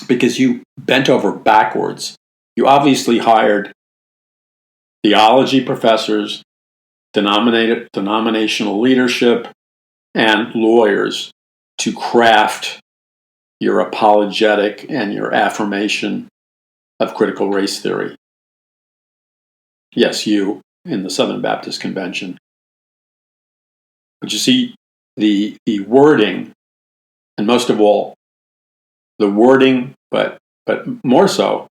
Because you bent over backwards. You obviously hired theology professors, denominational leadership, and lawyers to craft your apologetic and your affirmation of critical race theory. Yes, you in the Southern Baptist Convention. But you see, the wording, and most of all, the wording, but more so,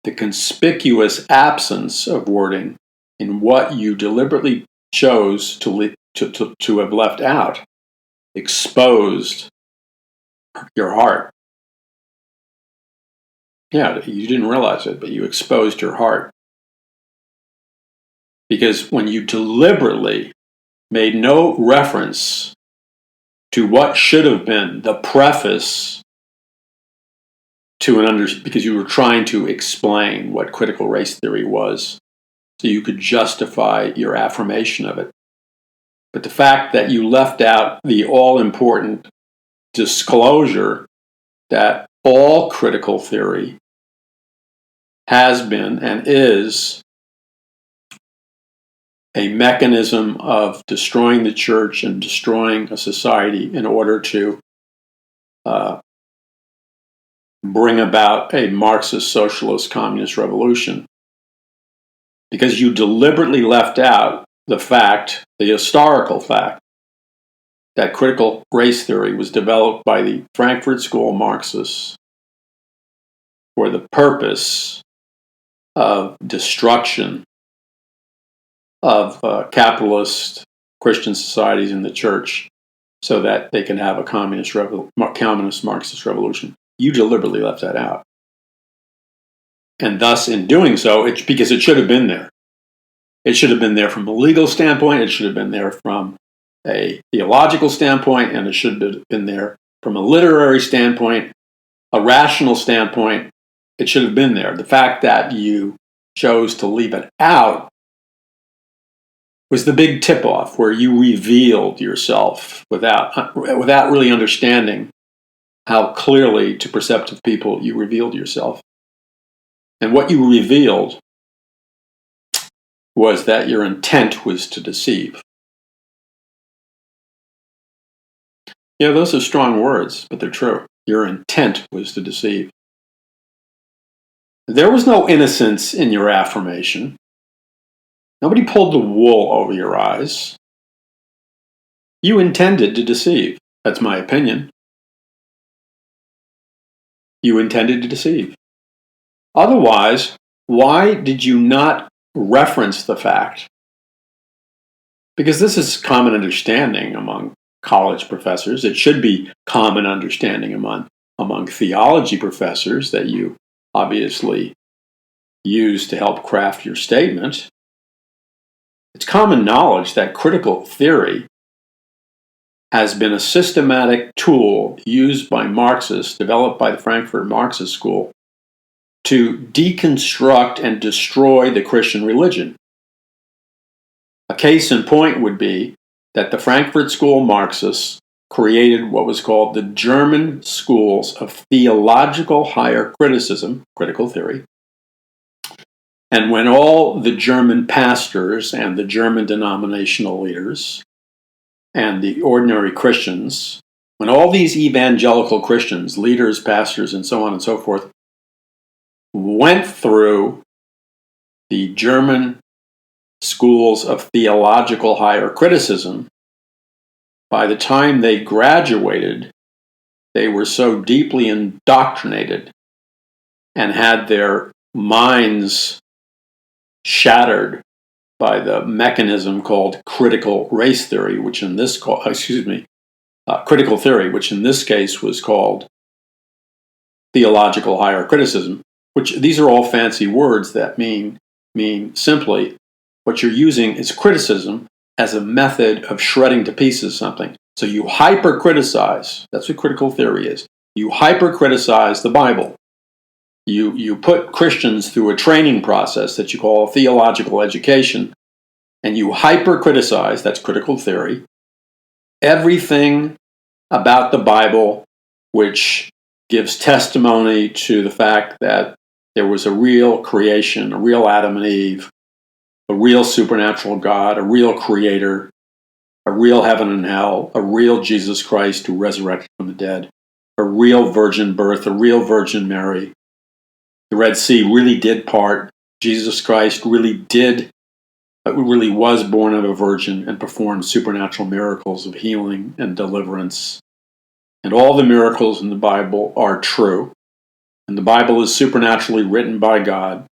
the conspicuous absence of wording in what you deliberately chose to have left out, exposed your heart. Yeah, you didn't realize it, but you exposed your heart. Because when you deliberately made no reference to what should have been the preface to because you were trying to explain what critical race theory was, so you could justify your affirmation of it. But the fact that you left out the all-important disclosure that all critical theory has been and is a mechanism of destroying the church and destroying a society in order to bring about a Marxist, socialist, communist revolution. Because you deliberately left out the historical fact, that critical race theory was developed by the Frankfurt School Marxists for the purpose of destruction of capitalist Christian societies in the church so that they can have a communist Marxist revolution. You deliberately left that out. And thus, in doing so, because it should have been there. It should have been there from a legal standpoint, it should have been there from a theological standpoint, and it should have been there from a literary standpoint, a rational standpoint. It should have been there. The fact that you chose to leave it out was the big tip-off where you revealed yourself without really understanding how clearly to perceptive people you revealed yourself. And what you revealed was that your intent was to deceive. Yeah, those are strong words, but they're true. Your intent was to deceive. There was no innocence in your affirmation. Nobody pulled the wool over your eyes. You intended to deceive. That's my opinion. You intended to deceive. Otherwise, why did you not reference the fact? Because this is common understanding among college professors. It should be common understanding among theology professors that you obviously use to help craft your statement. It's common knowledge that critical theory has been a systematic tool used by Marxists, developed by the Frankfurt Marxist School, to deconstruct and destroy the Christian religion. A case in point would be that the Frankfurt School Marxists created what was called the German schools of theological higher criticism, critical theory. And when all the German pastors and the German denominational leaders and the ordinary Christians, when all these evangelical Christians, leaders, pastors, and so on and so forth, went through the German schools of theological higher criticism, by the time they graduated, they were so deeply indoctrinated and had their minds shattered by the mechanism called critical race theory, which in this critical theory, which in this case was called theological higher criticism. Which these are all fancy words that mean simply what you're using is criticism as a method of shredding to pieces something. So you hyper criticize. That's what critical theory is. You hyper criticize the Bible. You put Christians through a training process that you call theological education, and you hyper criticize, that's critical theory, everything about the Bible which gives testimony to the fact that there was a real creation, a real Adam and Eve, a real supernatural God, a real creator, a real heaven and hell, a real Jesus Christ who resurrected from the dead, a real virgin birth, a real Virgin Mary. The Red Sea really did part. Jesus Christ really was born of a virgin and performed supernatural miracles of healing and deliverance. And all the miracles in the Bible are true. And the Bible is supernaturally written by God.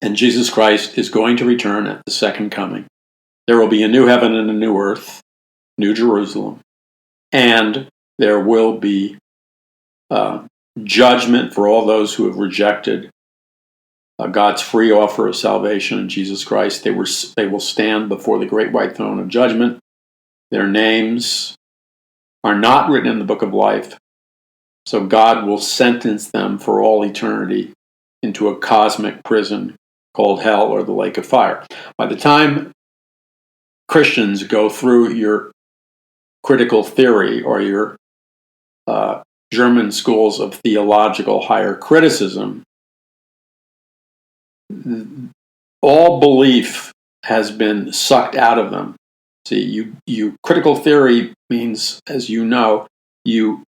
And Jesus Christ is going to return at the second coming. There will be a new heaven and a new earth, New Jerusalem. And there will be judgment for all those who have rejected God's free offer of salvation in Jesus Christ. They will stand before the great white throne of judgment. Their names are not written in the book of life. So God will sentence them for all eternity into a cosmic prison called hell or the lake of fire. By the time Christians go through your critical theory or your German schools of theological higher criticism, all belief has been sucked out of them. See, you critical theory means, as you know, you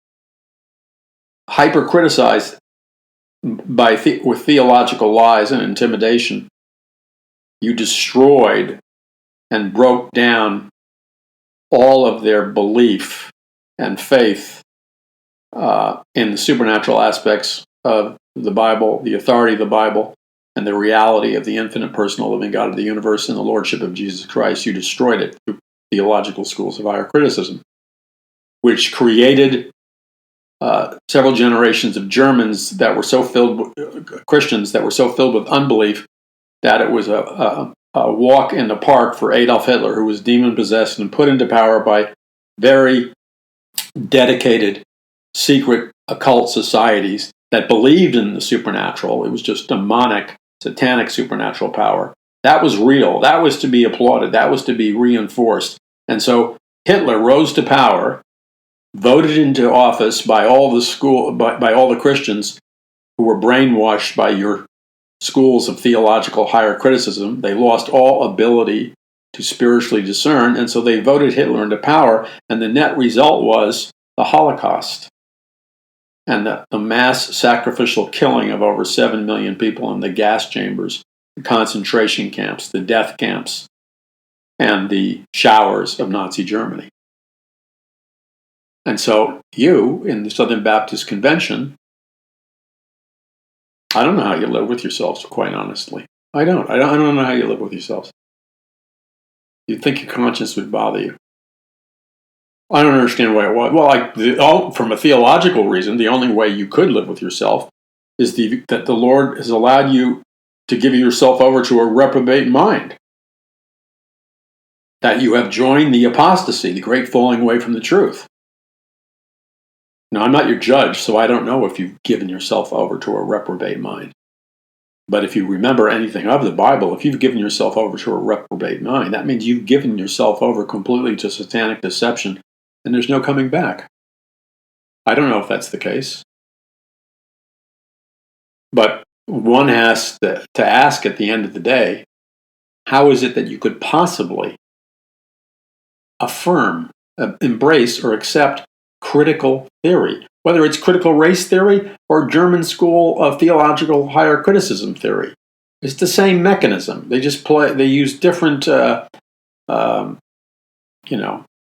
hyper criticize with theological lies and intimidation. You destroyed and broke down all of their belief and faith in the supernatural aspects of the Bible, the authority of the Bible, and the reality of the infinite personal living God of the universe and the Lordship of Jesus Christ. You destroyed it through theological schools of higher criticism, which created several generations of Germans that were so filled with Christians that were so filled with unbelief that it was a walk in the park for Adolf Hitler, who was demon-possessed and put into power by very dedicated secret occult societies that believed in the supernatural. It was just demonic, satanic supernatural power. That was real. That was to be applauded. That was to be reinforced. And so Hitler rose to power, voted into office by all the Christians who were brainwashed by your schools of theological higher criticism. They lost all ability to spiritually discern, and so they voted Hitler into power, and the net result was the Holocaust and the mass sacrificial killing of over 7 million people in the gas chambers, the concentration camps, the death camps, and the showers of Nazi Germany. And so you, in the Southern Baptist Convention, I don't know how you live with yourselves, quite honestly. I don't know how you live with yourselves. You'd think your conscience would bother you. I don't understand why it was. Well, from a theological reason, the only way you could live with yourself is that the Lord has allowed you to give yourself over to a reprobate mind. that you have joined the apostasy, the great falling away from the truth. Now, I'm not your judge, so I don't know if you've given yourself over to a reprobate mind. But if you remember anything of the Bible, if you've given yourself over to a reprobate mind, that means you've given yourself over completely to satanic deception, and there's no coming back. I don't know if that's the case. But one has to ask at the end of the day, how is it that you could possibly affirm, embrace, or accept critical theory? Whether it's critical race theory or German school of theological higher criticism theory. It's the same mechanism. They just they use different,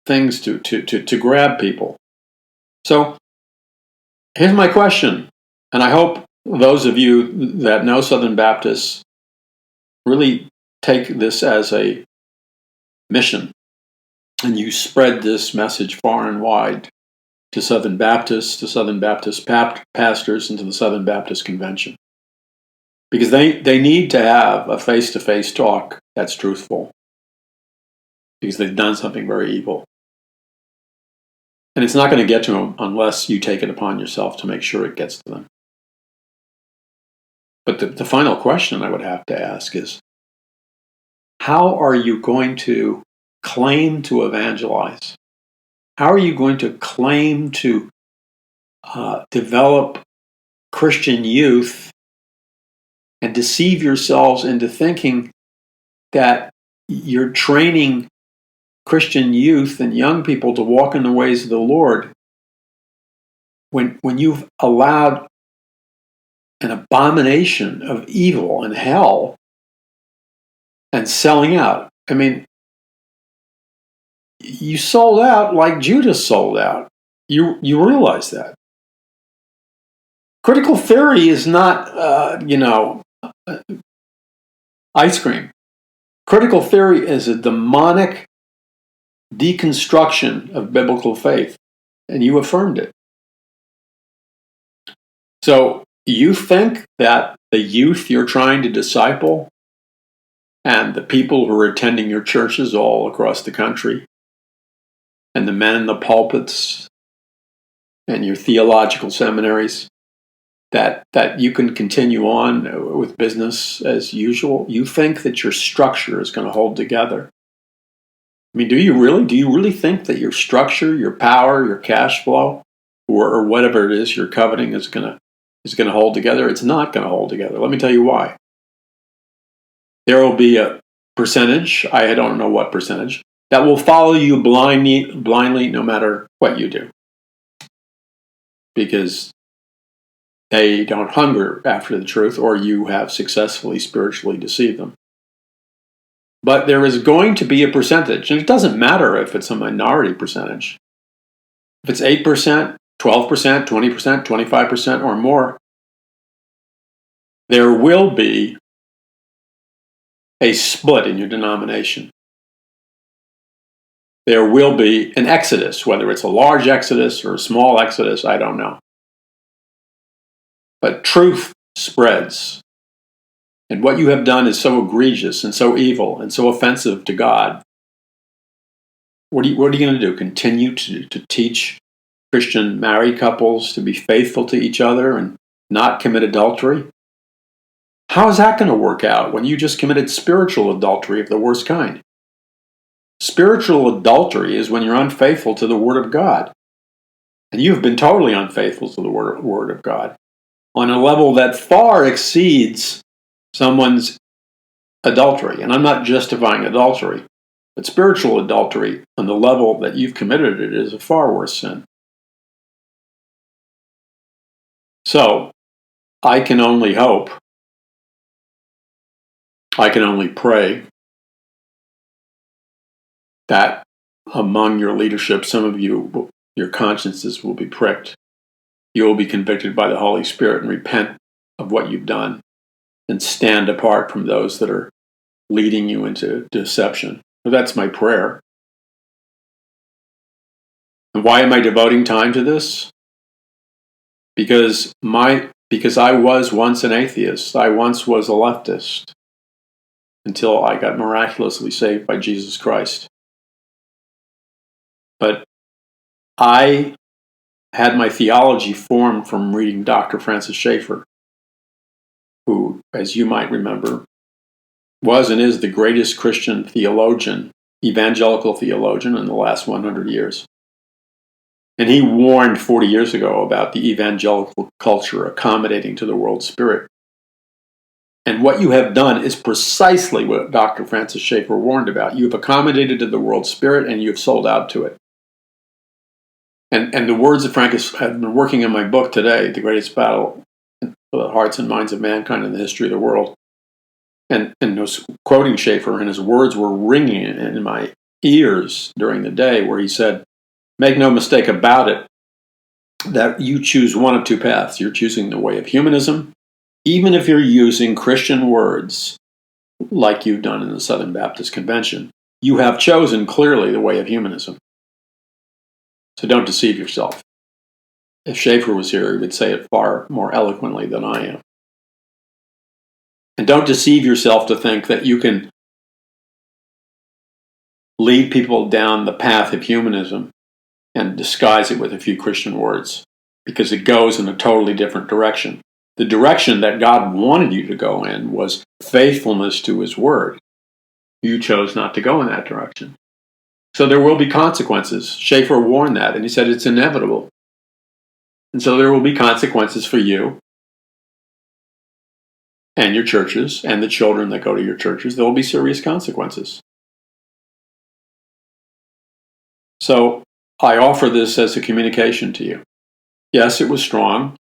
things to grab people. So here's my question, and I hope those of you that know Southern Baptists really take this as a mission, and you spread this message far and wide to Southern Baptists, to Southern Baptist pastors, and to the Southern Baptist Convention. Because they need to have a face-to-face talk that's truthful. Because they've done something very evil. And it's not going to get to them unless you take it upon yourself to make sure it gets to them. But the final question I would have to ask is, how are you going to claim to evangelize? How are you going to claim to develop Christian youth and deceive yourselves into thinking that you're training Christian youth and young people to walk in the ways of the Lord when you've allowed an abomination of evil and hell and selling out? I mean, you sold out like Judas sold out. You realize that. Critical theory is not, ice cream. Critical theory is a demonic deconstruction of biblical faith, and you affirmed it. So you think that the youth you're trying to disciple and the people who are attending your churches all across the country and the men in the pulpits and your theological seminaries, that you can continue on with business as usual? You think that your structure is going to hold together? I mean, do you really think that your structure, your power, your cash flow, or whatever it is you're coveting is going to hold together? It's not going to hold together. Let me tell you why. There will be a percentage, I don't know what percentage, that will follow you blindly no matter what you do. Because they don't hunger after the truth, or you have successfully spiritually deceived them. But there is going to be a percentage, and it doesn't matter if it's a minority percentage. If it's 8%, 12%, 20%, 25%, or more, there will be a split in your denomination. There will be an exodus, whether it's a large exodus or a small exodus, I don't know. But truth spreads. And what you have done is so egregious and so evil and so offensive to God. What are you going to do? Continue to teach Christian married couples to be faithful to each other and not commit adultery? How is that going to work out when you just committed spiritual adultery of the worst kind? Spiritual adultery is when you're unfaithful to the Word of God. And you've been totally unfaithful to the Word of God on a level that far exceeds someone's adultery. And I'm not justifying adultery, but spiritual adultery on the level that you've committed it is a far worse sin. So, I can only hope, I can only pray that among your leadership, some of you, your consciences will be pricked. You will be convicted by the Holy Spirit and repent of what you've done and stand apart from those that are leading you into deception. So that's my prayer. And why am I devoting time to this? Because I was once an atheist. I once was a leftist until I got miraculously saved by Jesus Christ. But I had my theology formed from reading Dr. Francis Schaeffer, who, as you might remember, was and is the greatest Christian theologian, evangelical theologian in the last 100 years. And he warned 40 years ago about the evangelical culture accommodating to the world spirit. And what you have done is precisely what Dr. Francis Schaeffer warned about. You have accommodated to the world spirit and you have sold out to it. And the words that Frank has been working in my book today, The Greatest Battle for the Hearts and Minds of Mankind in the History of the World, and was quoting Schaeffer, and his words were ringing in my ears during the day, where he said, make no mistake about it, that you choose one of two paths. You're choosing the way of humanism, even if you're using Christian words like you've done in the Southern Baptist Convention. You have chosen clearly the way of humanism. So don't deceive yourself. If Schaeffer was here, he would say it far more eloquently than I am. And don't deceive yourself to think that you can lead people down the path of humanism and disguise it with a few Christian words, because it goes in a totally different direction. The direction that God wanted you to go in was faithfulness to his word. You chose not to go in that direction. So there will be consequences. Schaeffer warned that, and he said it's inevitable. And so there will be consequences for you and your churches and the children that go to your churches. There will be serious consequences. So I offer this as a communication to you. Yes, it was strong.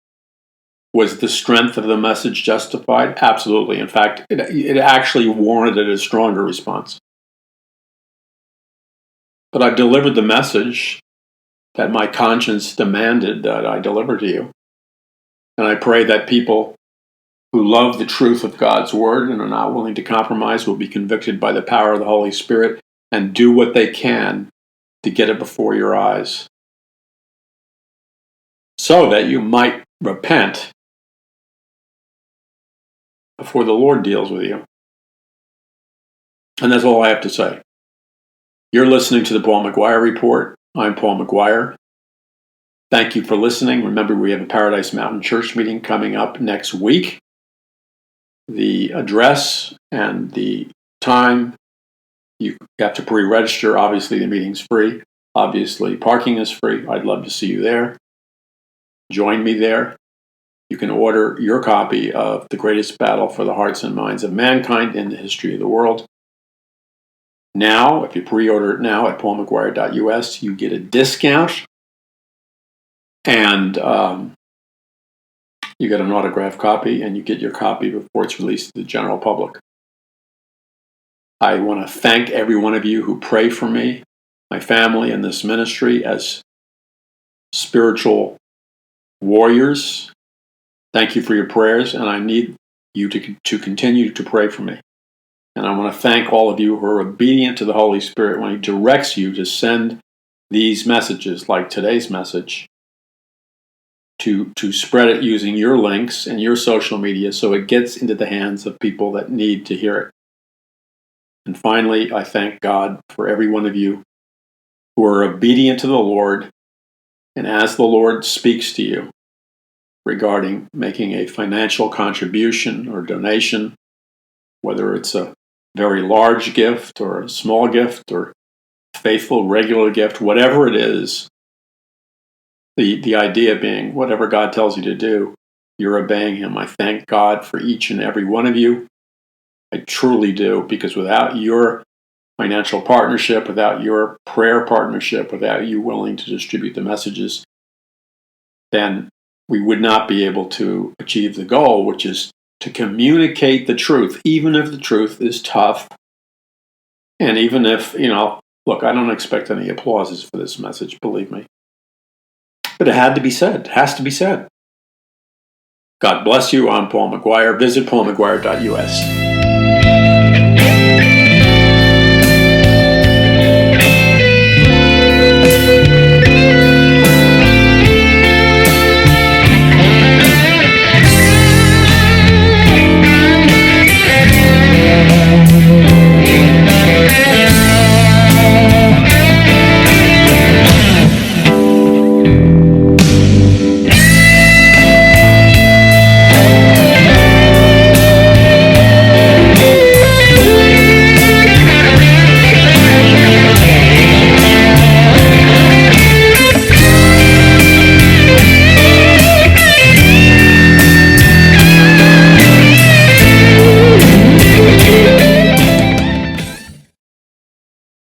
Was the strength of the message justified? Absolutely. In fact, it actually warranted a stronger response. But I've delivered the message that my conscience demanded that I deliver to you. And I pray that people who love the truth of God's word and are not willing to compromise will be convicted by the power of the Holy Spirit and do what they can to get it before your eyes, so that you might repent before the Lord deals with you. And that's all I have to say. You're listening to the Paul McGuire Report. I'm Paul McGuire. Thank you for listening. Remember, we have a Paradise Mountain Church meeting coming up next week. The address and the time, you have to pre-register. Obviously, the meeting's free. Obviously, parking is free. I'd love to see you there. Join me there. You can order your copy of The Greatest Battle for the Hearts and Minds of Mankind in the History of the World. Now, if you pre-order it now at paulmcguire.us, you get a discount, and you get an autographed copy, and you get your copy before it's released to the general public. I want to thank every one of you who pray for me, my family, and this ministry as spiritual warriors. Thank you for your prayers, and I need you to continue to pray for me. And I want to thank all of you who are obedient to the Holy Spirit when he directs you to send these messages, like today's message, to spread it using your links and your social media so it gets into the hands of people that need to hear it. And finally, I thank God for every one of you who are obedient to the Lord, and as the Lord speaks to you regarding making a financial contribution or donation, whether it's a very large gift or a small gift or faithful regular gift, whatever it is, the idea being whatever God tells you to do, you're obeying him. I thank God for each and every one of you. I truly do, because without your financial partnership, without your prayer partnership, without you willing to distribute the messages, then we would not be able to achieve the goal, which is to communicate the truth, even if the truth is tough. And even if, look, I don't expect any applauses for this message, believe me. But it had to be said. It has to be said. God bless you. I'm Paul McGuire. Visit paulmcguire.us.